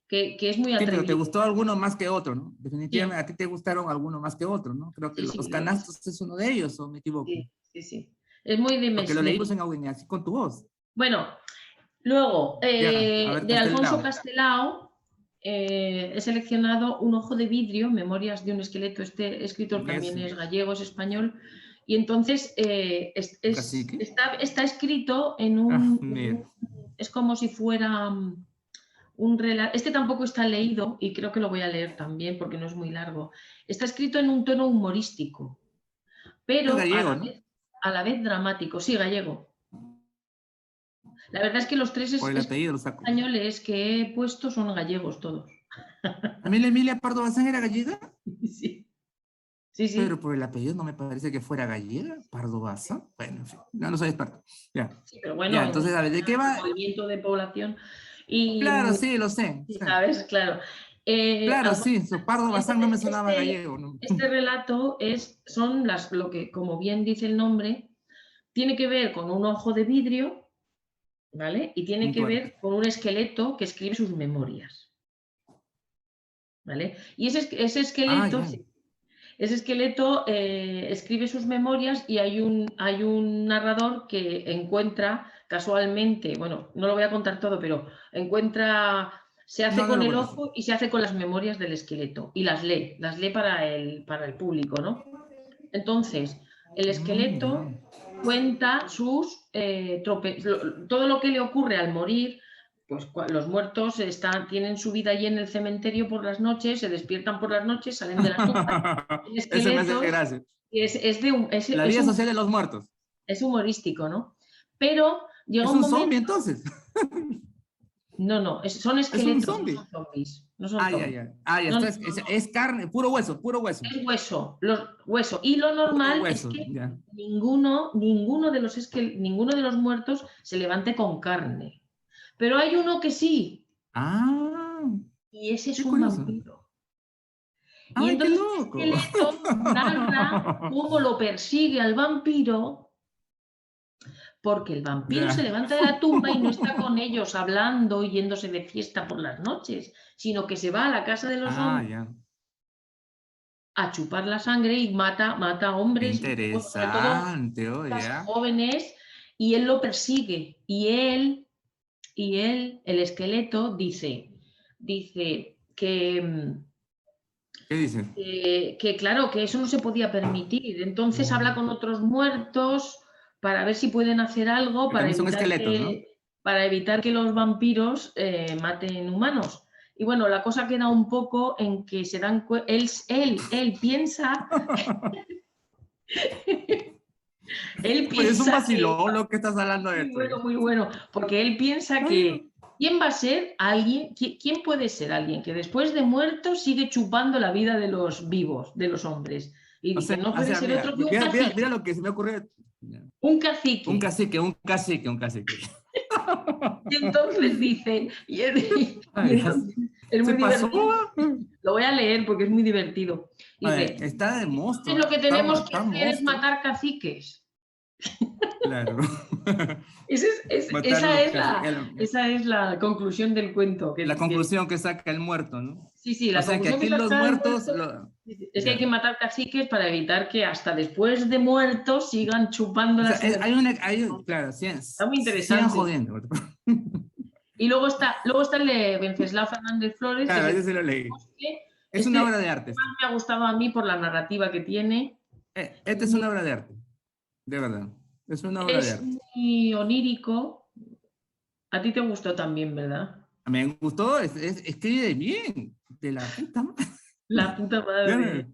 Speaker 2: Que es muy
Speaker 1: Sí, pero te
Speaker 2: atrevido.
Speaker 1: gustó alguno más que otro, ¿no?
Speaker 2: Sí,
Speaker 1: Definitivamente a ti te gustaron alguno más que otro, ¿no? Creo que
Speaker 2: sí, sí,
Speaker 1: los canastos es uno de ellos, o me equivoco.
Speaker 2: sí, sí, sí. Es muy
Speaker 1: Porque lo leímos en Audiencia, así con tu voz.
Speaker 2: Bueno, luego,
Speaker 1: Ya, a ver,
Speaker 2: de Alfonso
Speaker 1: Castelao.
Speaker 2: Castelao, he seleccionado Un ojo de vidrio, Memorias de un esqueleto. Este escritor también
Speaker 1: Eso.
Speaker 2: es gallego, es español. Y entonces
Speaker 1: Cacique.
Speaker 2: está escrito
Speaker 1: Mira.
Speaker 2: es como si fuera un relato. Este tampoco está leído y creo que lo voy a leer también porque no es muy largo. Está escrito en un tono humorístico,
Speaker 1: Es
Speaker 2: pero
Speaker 1: gallego, ¿no?
Speaker 2: a la vez dramático. Sí, gallego. La verdad es que los tres
Speaker 1: Por el apellido lo saco.
Speaker 2: españoles que he puesto son gallegos todos.
Speaker 1: ¿También la Emilia Pardo Bazán era gallega?
Speaker 2: Sí, sí,
Speaker 1: Pero
Speaker 2: sí.
Speaker 1: por el apellido no me parece que fuera gallega. Pardo Bazán. Bueno, en fin. No, no soy experto. Ya.
Speaker 2: Sí, pero
Speaker 1: Ya,
Speaker 2: bueno, en
Speaker 1: entonces, a ver, ¿de qué
Speaker 2: el
Speaker 1: va?
Speaker 2: movimiento de población. Y,
Speaker 1: Claro, sí, lo sé.
Speaker 2: sí,
Speaker 1: Sí.
Speaker 2: ¿sabes? Claro.
Speaker 1: Claro,
Speaker 2: Alfonso,
Speaker 1: sí. Su Pardo Bazán no me
Speaker 2: entonces,
Speaker 1: sonaba gallego, ¿no?
Speaker 2: este relato son lo que, como bien dice el nombre, tiene que ver con un ojo de vidrio, ¿vale? Y tiene
Speaker 1: Un
Speaker 2: que
Speaker 1: tuerto.
Speaker 2: ver con un esqueleto que escribe sus memorias, ¿vale? Y ese
Speaker 1: Ah,
Speaker 2: esqueleto,
Speaker 1: ya.
Speaker 2: ese esqueleto escribe sus memorias y hay un narrador que encuentra casualmente, bueno, no lo voy a contar todo, pero se hace
Speaker 1: No, no
Speaker 2: con
Speaker 1: lo
Speaker 2: el
Speaker 1: cuentes.
Speaker 2: ojo y se hace con las memorias del esqueleto y las lee para el público, ¿no? Entonces, el
Speaker 1: Ya.
Speaker 2: esqueleto cuenta todo lo que le ocurre al morir. Pues los muertos tienen su vida allí en el cementerio por las noches, se despiertan por las noches, salen de las tumbas,
Speaker 1: Eso me hace
Speaker 2: esqueletos,
Speaker 1: gracia.
Speaker 2: y
Speaker 1: La vida social de los muertos.
Speaker 2: es humorístico, ¿no? Pero llega
Speaker 1: Es
Speaker 2: un
Speaker 1: un zombie,
Speaker 2: momento,
Speaker 1: entonces.
Speaker 2: no, no, son
Speaker 1: Es un
Speaker 2: esqueletos, no
Speaker 1: zombie.
Speaker 2: son zombies, no son
Speaker 1: Ay,
Speaker 2: zombies.
Speaker 1: ay, ay. Ay,
Speaker 2: No,
Speaker 1: esto
Speaker 2: no,
Speaker 1: es carne, puro hueso, puro hueso.
Speaker 2: es hueso, hueso. Y lo
Speaker 1: Puro
Speaker 2: normal es
Speaker 1: hueso,
Speaker 2: que
Speaker 1: ya.
Speaker 2: ninguno de los muertos se levante con carne. Pero hay uno que sí,
Speaker 1: Ah,
Speaker 2: y ese es
Speaker 1: qué
Speaker 2: un
Speaker 1: curioso.
Speaker 2: vampiro. Y
Speaker 1: Ay, qué
Speaker 2: entonces el
Speaker 1: loco.
Speaker 2: esqueleto narra cómo lo persigue al vampiro, porque el vampiro se
Speaker 1: Ya.
Speaker 2: levanta de la tumba y no está con ellos hablando y yéndose de fiesta por las noches, sino que se va a la casa de los
Speaker 1: Ah,
Speaker 2: hombres
Speaker 1: ya.
Speaker 2: a chupar la sangre y mata
Speaker 1: Qué
Speaker 2: hombres, bueno, sobre todo
Speaker 1: interesante, oh, ya.
Speaker 2: jóvenes, y él lo persigue. El esqueleto, dice
Speaker 1: ¿Qué dice?
Speaker 2: claro, que eso no se podía permitir. Entonces habla con otros muertos para ver si pueden hacer algo
Speaker 1: Que también son esqueletos, ¿no?
Speaker 2: para evitar que los vampiros maten humanos. Y bueno, la cosa queda un poco en que se dan él piensa, él
Speaker 1: Pues es un
Speaker 2: piensa que
Speaker 1: vacilón lo que estás hablando de esto,
Speaker 2: muy bueno, porque él piensa
Speaker 1: Ay,
Speaker 2: que ¿quién va a ser alguien? ¿Quién puede ser alguien que después de muerto sigue chupando la vida de los vivos, de los hombres? Y dice, no
Speaker 1: o
Speaker 2: puede
Speaker 1: sea,
Speaker 2: ser
Speaker 1: mira,
Speaker 2: otro que un
Speaker 1: mira, mira, mira
Speaker 2: cacique.
Speaker 1: lo que se me ocurrió.
Speaker 2: Un cacique.
Speaker 1: Un cacique, un cacique, un cacique.
Speaker 2: Y entonces dice, y
Speaker 1: Ay,
Speaker 2: entonces es
Speaker 1: se
Speaker 2: muy
Speaker 1: pasó.
Speaker 2: divertido. Lo voy a leer porque es muy divertido.
Speaker 1: A ver,
Speaker 2: Dice,
Speaker 1: está de
Speaker 2: entonces
Speaker 1: monstruo,
Speaker 2: lo que
Speaker 1: está,
Speaker 2: tenemos que
Speaker 1: está
Speaker 2: hacer es
Speaker 1: monstruo.
Speaker 2: matar caciques.
Speaker 1: Claro. Matar
Speaker 2: Esa
Speaker 1: los
Speaker 2: es
Speaker 1: caciques.
Speaker 2: esa es la conclusión del cuento.
Speaker 1: La conclusión que saca el muerto, ¿no?
Speaker 2: Sí, sí,
Speaker 1: O
Speaker 2: la
Speaker 1: sea que
Speaker 2: conclusión que
Speaker 1: aquí los
Speaker 2: saca el
Speaker 1: muertos,
Speaker 2: muerto es que hay que
Speaker 1: ya.
Speaker 2: matar caciques para evitar que hasta después de muertos sigan chupando
Speaker 1: O sea,
Speaker 2: las energías.
Speaker 1: claro,
Speaker 2: Está muy
Speaker 1: sigan
Speaker 2: interesante.
Speaker 1: jodiendo.
Speaker 2: Y luego está el de Venceslao Fernández Flores, que es
Speaker 1: Claro,
Speaker 2: el
Speaker 1: ese sí lo leí.
Speaker 2: bosque.
Speaker 1: Es una obra de arte.
Speaker 2: Más me ha gustado a mí por la narrativa que tiene.
Speaker 1: Esta es una obra de arte, de verdad. Es una obra de
Speaker 2: Es
Speaker 1: arte.
Speaker 2: muy onírico. A ti te gustó también, ¿verdad?
Speaker 1: Me gustó, escribe bien, de la puta madre.
Speaker 2: La puta madre.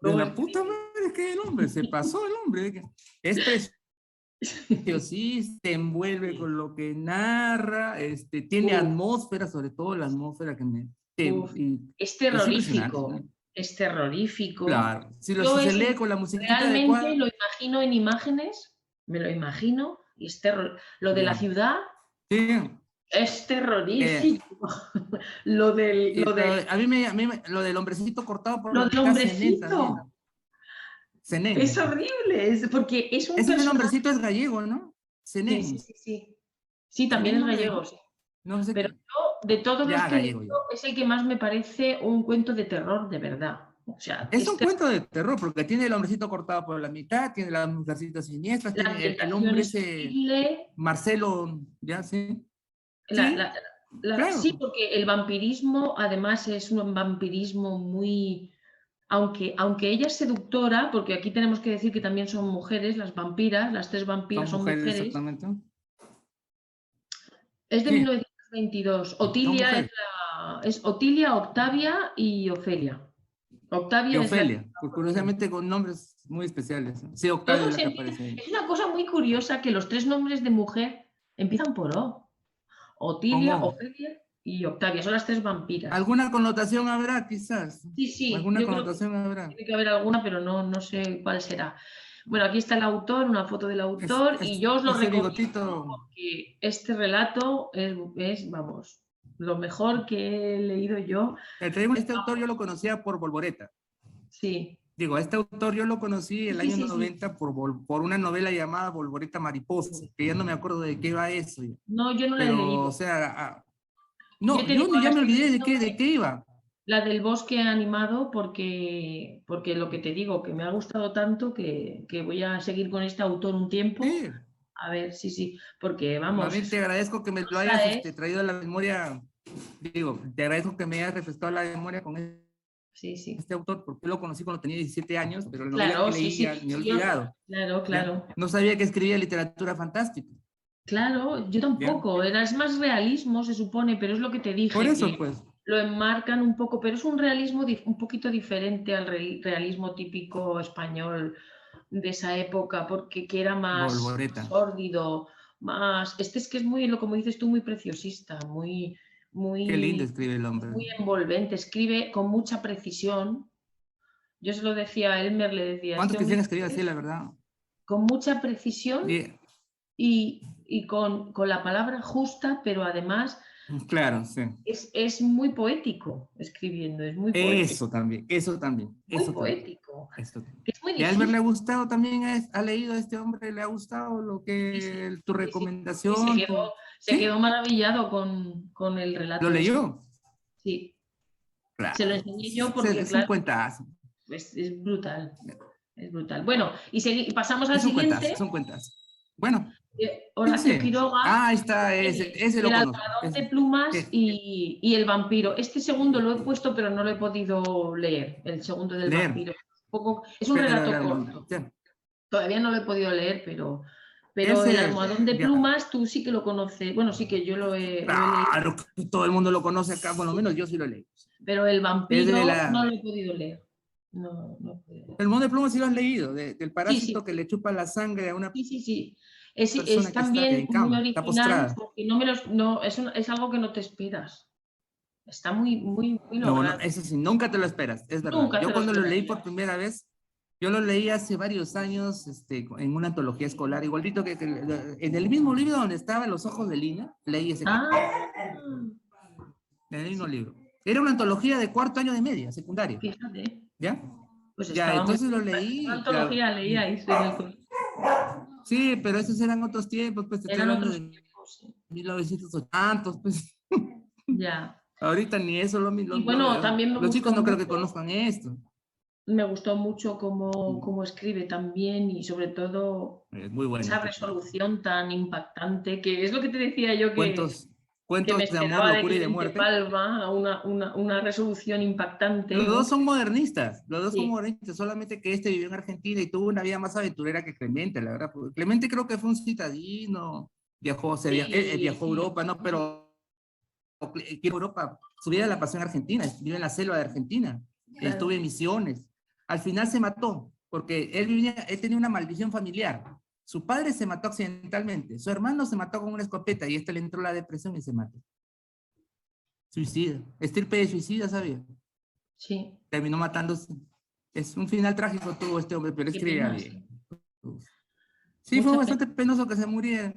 Speaker 1: De la puta madre que el hombre, se pasó el hombre. Es preciosista, se envuelve con lo que narra, tiene atmósfera, sobre todo la atmósfera que me...
Speaker 2: Es
Speaker 1: es impresionante,
Speaker 2: terrorífico,
Speaker 1: ¿no?
Speaker 2: es terrorífico.
Speaker 1: Claro, si
Speaker 2: Yo
Speaker 1: se lee con la musiquita
Speaker 2: realmente
Speaker 1: adecuada.
Speaker 2: lo imagino en imágenes, me lo imagino, y es terror. Lo de la ciudad
Speaker 1: Sí.
Speaker 2: es terrorífico. Lo del
Speaker 1: a mí lo del hombrecito cortado por la
Speaker 2: Lo del
Speaker 1: mitad, Zenén también.
Speaker 2: hombrecito. Es
Speaker 1: Zenén.
Speaker 2: horrible, porque es un
Speaker 1: Ese el
Speaker 2: personaje.
Speaker 1: hombrecito es gallego, ¿no?
Speaker 2: Sí,
Speaker 1: Zenén.
Speaker 2: sí. Sí, también
Speaker 1: Zenén
Speaker 2: es
Speaker 1: no
Speaker 2: gallego,
Speaker 1: gallego.
Speaker 2: sí.
Speaker 1: No sé
Speaker 2: Pero
Speaker 1: qué.
Speaker 2: yo, de todos los
Speaker 1: Ya,
Speaker 2: que he
Speaker 1: gallego.
Speaker 2: leído, es el que más me parece un cuento de terror, de verdad. O sea,
Speaker 1: Es un cuento de terror, porque tiene el hombrecito cortado por la mitad, tiene las mujercitas siniestras,
Speaker 2: la
Speaker 1: tiene el
Speaker 2: ambientación
Speaker 1: hombre
Speaker 2: es
Speaker 1: ese,
Speaker 2: horrible.
Speaker 1: Marcelo, ya, sí.
Speaker 2: La-
Speaker 1: Sí,
Speaker 2: la-
Speaker 1: claro.
Speaker 2: sí, porque el vampirismo además es un vampirismo muy... Aunque ella es seductora, porque aquí tenemos que decir que también son mujeres, las vampiras, las tres
Speaker 1: Son
Speaker 2: vampiras son
Speaker 1: mujeres
Speaker 2: mujeres,
Speaker 1: exactamente.
Speaker 2: es de
Speaker 1: Sí,
Speaker 2: 1922.
Speaker 1: son
Speaker 2: Otilia
Speaker 1: mujeres.
Speaker 2: es Otilia, Octavia y Ofelia.
Speaker 1: Y
Speaker 2: Octavia es la que
Speaker 1: Ofelia,
Speaker 2: está
Speaker 1: pues
Speaker 2: conmigo.
Speaker 1: curiosamente con nombres muy especiales, ¿no? Sí, Octavia es
Speaker 2: Todos
Speaker 1: la que aparece
Speaker 2: empiezan,
Speaker 1: ahí.
Speaker 2: es una cosa muy curiosa que los tres nombres de mujer empiezan por O. Otilia,
Speaker 1: Pongo,
Speaker 2: Ofelia y Octavia, son las tres vampiras.
Speaker 1: alguna connotación habrá, quizás.
Speaker 2: Sí, sí,
Speaker 1: Alguna
Speaker 2: yo creo que
Speaker 1: connotación habrá.
Speaker 2: tiene que haber alguna, pero no sé cuál será. Bueno, aquí está el autor, una foto del autor, y yo os lo
Speaker 1: Ese
Speaker 2: recomiendo
Speaker 1: bigotito.
Speaker 2: porque este relato vamos, lo mejor que he leído yo.
Speaker 1: Este autor yo lo conocía por Volvoreta.
Speaker 2: Sí,
Speaker 1: Digo, este autor yo lo conocí el
Speaker 2: sí,
Speaker 1: año
Speaker 2: sí, sí.
Speaker 1: 90 por una novela llamada Volvoreta Mariposa, que ya no me acuerdo de qué va eso.
Speaker 2: No, yo no la he
Speaker 1: Pero, o
Speaker 2: leído.
Speaker 1: sea,
Speaker 2: Yo
Speaker 1: no,
Speaker 2: te digo, ahora
Speaker 1: ya me
Speaker 2: estoy
Speaker 1: olvidé
Speaker 2: leyendo
Speaker 1: de qué iba.
Speaker 2: la del bosque animado porque lo que te digo, que me ha gustado tanto que voy a seguir con este autor un tiempo.
Speaker 1: Sí,
Speaker 2: A ver, sí, porque
Speaker 1: más
Speaker 2: vamos,
Speaker 1: bien te
Speaker 2: su
Speaker 1: agradezco que me lo hayas
Speaker 2: cosa es,
Speaker 1: traído a la memoria. Digo, te agradezco que me hayas refrescado la memoria con
Speaker 2: sí.
Speaker 1: este autor, porque yo lo conocí cuando tenía 17 años, pero la novela que
Speaker 2: Claro,
Speaker 1: leí ya me he
Speaker 2: sí, yo,
Speaker 1: olvidado. ¿Ya?
Speaker 2: claro.
Speaker 1: No sabía que escribía literatura fantástica.
Speaker 2: Claro, yo
Speaker 1: ¿Ya?
Speaker 2: tampoco, es más realismo, se supone, pero es lo que te
Speaker 1: Por
Speaker 2: dije,
Speaker 1: eso,
Speaker 2: que
Speaker 1: pues,
Speaker 2: lo enmarcan un poco, pero es un realismo un poquito diferente al realismo típico español de esa época, porque que era más
Speaker 1: Volvoreta.
Speaker 2: sórdido, más, es que es muy, lo como dices tú, muy preciosista,
Speaker 1: Qué lindo
Speaker 2: muy,
Speaker 1: escribe el hombre.
Speaker 2: muy envolvente, escribe con mucha precisión. Yo se lo decía a Elmer, le decía,
Speaker 1: ¿Cuántos
Speaker 2: este hombre
Speaker 1: quisieran escribir así,
Speaker 2: escribe
Speaker 1: la verdad?
Speaker 2: con mucha precisión
Speaker 1: Bien,
Speaker 2: y con la palabra justa, pero además
Speaker 1: claro, sí.
Speaker 2: es muy poético escribiendo, es muy poético,
Speaker 1: Eso también, eso también,
Speaker 2: muy
Speaker 1: eso también,
Speaker 2: poético.
Speaker 1: eso también.
Speaker 2: Es muy
Speaker 1: ¿Y a Elmer le ha
Speaker 2: difícil.
Speaker 1: gustado también? ¿Ha leído a este hombre? ¿Le ha gustado lo
Speaker 2: Sí, sí,
Speaker 1: que, tu
Speaker 2: sí,
Speaker 1: recomendación?
Speaker 2: se quedó
Speaker 1: ¿Sí?
Speaker 2: maravillado con el
Speaker 1: ¿Lo
Speaker 2: relato este.
Speaker 1: leyó?
Speaker 2: Sí, se lo
Speaker 1: Claro,
Speaker 2: enseñé yo
Speaker 1: es,
Speaker 2: porque,
Speaker 1: es un
Speaker 2: claro,
Speaker 1: cuentazo,
Speaker 2: es brutal, es brutal. Bueno, y pasamos al
Speaker 1: es un cuentazo,
Speaker 2: siguiente.
Speaker 1: es un cuentazo. Bueno,
Speaker 2: Horacio
Speaker 1: dice,
Speaker 2: Quiroga,
Speaker 1: ahí
Speaker 2: que
Speaker 1: está,
Speaker 2: tiene
Speaker 1: ese lo
Speaker 2: El
Speaker 1: conozco.
Speaker 2: almohadón de plumas
Speaker 1: ¿Qué?
Speaker 2: y El vampiro. Este segundo lo he puesto, pero no lo he podido leer, el segundo del
Speaker 1: Leer,
Speaker 2: vampiro. Es un
Speaker 1: pero
Speaker 2: relato corto.
Speaker 1: sí.
Speaker 2: Todavía no lo he podido leer, pero El
Speaker 1: Ese,
Speaker 2: almohadón de
Speaker 1: ya,
Speaker 2: plumas tú sí que lo conoces. Bueno, sí que yo lo he leído,
Speaker 1: claro, que todo el mundo lo conoce acá, por lo menos yo sí lo leí.
Speaker 2: pero El
Speaker 1: Es de
Speaker 2: vampiro no
Speaker 1: la,
Speaker 2: lo he podido leer. No he podido leer.
Speaker 1: el Mundo de Plumas sí lo has leído, del
Speaker 2: Sí,
Speaker 1: parásito que le chupa la sangre a una
Speaker 2: sí. Es
Speaker 1: persona que está
Speaker 2: también
Speaker 1: en
Speaker 2: muy
Speaker 1: cama, está
Speaker 2: original
Speaker 1: postrada.
Speaker 2: porque es algo que no te esperas. Está muy
Speaker 1: No,
Speaker 2: logrado.
Speaker 1: eso sí, nunca te lo esperas, es verdad.
Speaker 2: Nunca te
Speaker 1: Yo
Speaker 2: lo
Speaker 1: cuando lo leí por
Speaker 2: esperarías.
Speaker 1: primera vez, yo lo leí hace varios años en una antología escolar, igualito que en el mismo libro donde estaban Los ojos de Lina, leí ese cuento,
Speaker 2: Ah,
Speaker 1: en el mismo
Speaker 2: sí,
Speaker 1: libro. Era una antología de cuarto año de media, secundaria,
Speaker 2: fíjate.
Speaker 1: ¿ya?
Speaker 2: Pues
Speaker 1: Ya,
Speaker 2: estaba muy
Speaker 1: entonces lo
Speaker 2: bien. Una
Speaker 1: leí, claro.
Speaker 2: antología leíais en el colegio.
Speaker 1: Sí, pero esos eran otros tiempos, pues te estoy
Speaker 2: Eran
Speaker 1: hablando
Speaker 2: otros
Speaker 1: de
Speaker 2: tiempos, sí.
Speaker 1: 1980, pues.
Speaker 2: Ya.
Speaker 1: Ahorita ni eso,
Speaker 2: Y bueno, también
Speaker 1: los chicos no creo que conozcan esto.
Speaker 2: me gustó mucho cómo escribe también y sobre todo
Speaker 1: Es muy bueno
Speaker 2: esa
Speaker 1: este tipo.
Speaker 2: resolución tan impactante, que es lo que te decía yo
Speaker 1: Cuentos,
Speaker 2: que me
Speaker 1: cuentos de amor,
Speaker 2: esperaba de
Speaker 1: locura y de
Speaker 2: Clemente
Speaker 1: muerte.
Speaker 2: Palma, una resolución impactante,
Speaker 1: Los
Speaker 2: ¿no?
Speaker 1: dos son modernistas, los dos son
Speaker 2: Sí,
Speaker 1: modernistas, solamente que este vivió en Argentina y tuvo una vida más aventurera que Clemente, la verdad. Porque Clemente creo que fue un citadino, viajó, viajó a
Speaker 2: sí,
Speaker 1: Europa, ¿no? Pero quiero Europa. Su vida la pasó en Argentina, vive en la selva de Argentina,
Speaker 2: Claro.
Speaker 1: estuvo en Misiones. Al final se mató, porque él tenía una maldición familiar. Su padre se mató accidentalmente, su hermano se mató con una escopeta y le entró la depresión y se mató. Suicida, estirpe de suicida, ¿sabía?
Speaker 2: Sí.
Speaker 1: Terminó matándose. Es un final trágico tuvo este hombre, pero
Speaker 2: Qué
Speaker 1: escribía
Speaker 2: pena,
Speaker 1: bien.
Speaker 2: sí.
Speaker 1: Sí, fue
Speaker 2: Mucha
Speaker 1: bastante penoso que se muriera.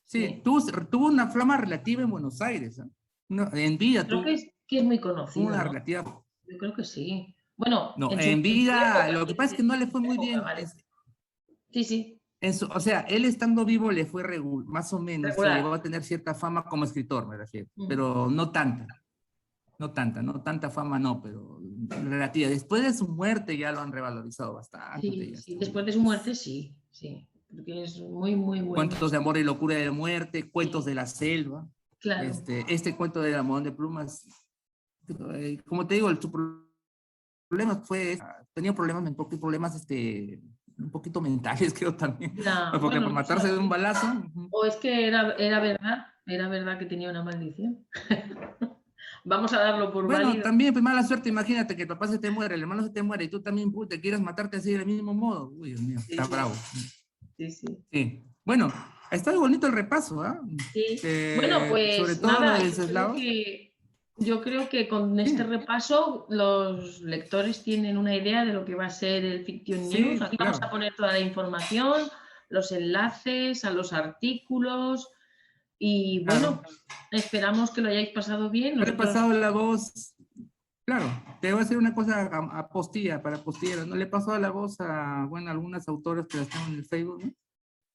Speaker 1: Sí,
Speaker 2: Sí.
Speaker 1: tuvo una flama relativa en Buenos Aires. ¿Eh? En vida
Speaker 2: Creo
Speaker 1: tuvo
Speaker 2: que es muy conocido,
Speaker 1: una
Speaker 2: ¿no?
Speaker 1: relativa.
Speaker 2: Yo creo que sí. Bueno,
Speaker 1: No,
Speaker 2: en su
Speaker 1: en vida,
Speaker 2: época,
Speaker 1: lo que pasa es que no le fue muy bien.
Speaker 2: vale. Sí, sí,
Speaker 1: O sea, él estando vivo le fue más o menos, se llegó
Speaker 2: regular.
Speaker 1: a tener cierta fama como escritor, me refiero,
Speaker 2: Mm.
Speaker 1: pero no tanta. No tanta fama no, pero relativa. Después de su muerte ya lo han revalorizado bastante.
Speaker 2: Sí, sí, después de su muerte sí, sí, porque es muy, muy bueno.
Speaker 1: Cuentos de amor y locura de muerte, cuentos de la selva.
Speaker 2: Claro.
Speaker 1: Este cuento del almohadón de plumas, como te digo, su problema tenía problemas un poquito mentales, creo también.
Speaker 2: Ya,
Speaker 1: Porque
Speaker 2: bueno,
Speaker 1: por
Speaker 2: no
Speaker 1: matarse de
Speaker 2: sé.
Speaker 1: un balazo.
Speaker 2: O es que era verdad que tenía una maldición. Vamos a darlo por
Speaker 1: Bueno,
Speaker 2: válido.
Speaker 1: también, pues mala suerte, imagínate que el papá se te muere, el hermano se te muere y tú también te quieres matarte así del mismo modo. Uy, Dios mío,
Speaker 2: Sí,
Speaker 1: está
Speaker 2: sí.
Speaker 1: bravo.
Speaker 2: Sí, sí.
Speaker 1: Sí. Bueno, ha estado bonito el repaso, ¿ah?
Speaker 2: Sí. Bueno, pues
Speaker 1: sobre todo
Speaker 2: nada,
Speaker 1: lo de Wenceslao.
Speaker 2: yo creo que con este repaso los lectores tienen una idea de lo que va a ser el Fiction
Speaker 1: Sí,
Speaker 2: News. Aquí vamos
Speaker 1: claro.
Speaker 2: a poner toda la información, los enlaces a los artículos y bueno,
Speaker 1: Claro.
Speaker 2: esperamos que lo hayáis pasado bien.
Speaker 1: Le he
Speaker 2: Nosotros,
Speaker 1: pasado la voz, claro, te voy a hacer una cosa a postilla, para postilleros, ¿no? Le he pasado la voz a, bueno, algunas autoras que están en el Facebook, ¿no?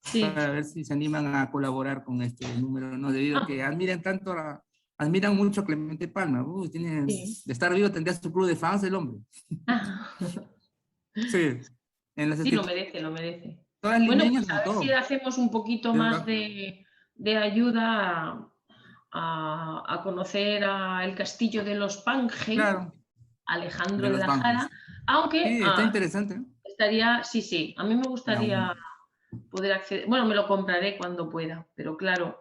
Speaker 2: sí.
Speaker 1: Para ver si se animan a colaborar con este número, ¿no? Debido a que admiran mucho a Clemente Palma. Uy,
Speaker 2: Sí.
Speaker 1: de estar vivo tendría su club de fans el hombre. Sí, en las
Speaker 2: Sí, lo merece, lo merece.
Speaker 1: todas
Speaker 2: Bueno,
Speaker 1: limeñas
Speaker 2: pues a
Speaker 1: en
Speaker 2: ver si
Speaker 1: todo.
Speaker 2: hacemos un poquito más de ayuda a conocer el castillo de los Pangel,
Speaker 1: Claro,
Speaker 2: Alejandro
Speaker 1: de
Speaker 2: de
Speaker 1: los
Speaker 2: la
Speaker 1: bancos.
Speaker 2: Jara, aunque
Speaker 1: Sí, está interesante, ¿eh?
Speaker 2: sí, a mí me gustaría poder acceder, bueno, me lo compraré cuando pueda, pero claro,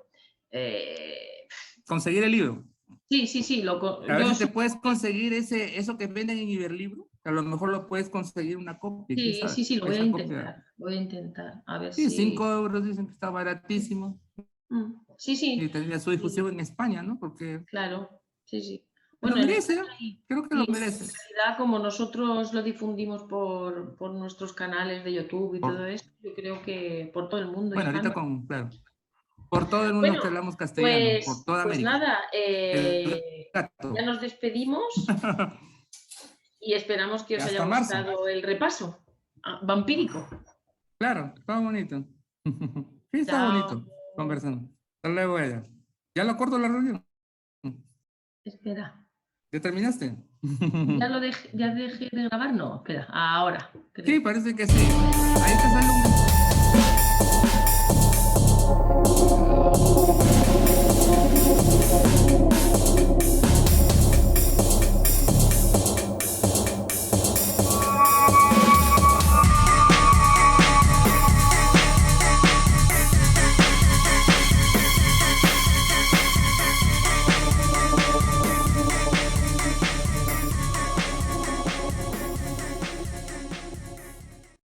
Speaker 1: Conseguir el libro.
Speaker 2: sí,
Speaker 1: A ver si te puedes conseguir eso que venden en Iberlibro. A lo mejor lo puedes conseguir una copia.
Speaker 2: Sí, lo voy a
Speaker 1: Esa
Speaker 2: intentar. Voy a intentar. A ver
Speaker 1: sí,
Speaker 2: si.
Speaker 1: 5 euros dicen que está baratísimo.
Speaker 2: Sí.
Speaker 1: Y tendría su difusión en España, ¿no? Porque.
Speaker 2: Claro, sí.
Speaker 1: Bueno,
Speaker 2: Bueno,
Speaker 1: lo merece, ¿no? Creo que lo
Speaker 2: en
Speaker 1: merece.
Speaker 2: realidad, como nosotros lo difundimos por nuestros canales de YouTube y todo eso, yo creo que por todo el mundo
Speaker 1: Bueno,
Speaker 2: hispano.
Speaker 1: ahorita claro. Por todo el mundo
Speaker 2: Bueno,
Speaker 1: que hablamos castellano, por toda
Speaker 2: pues
Speaker 1: América.
Speaker 2: nada, ya nos despedimos y esperamos que os haya
Speaker 1: Hasta marzo.
Speaker 2: gustado el repaso vampírico.
Speaker 1: Claro, está bonito. Sí, está bonito conversando. Hasta luego, ella. ¿Ya lo corto la reunión?
Speaker 2: Espera.
Speaker 1: ¿Ya terminaste?
Speaker 2: ¿Ya dejé de grabar? No, espera, ahora. Creo.
Speaker 1: Sí, parece que sí. Ahí te sale un...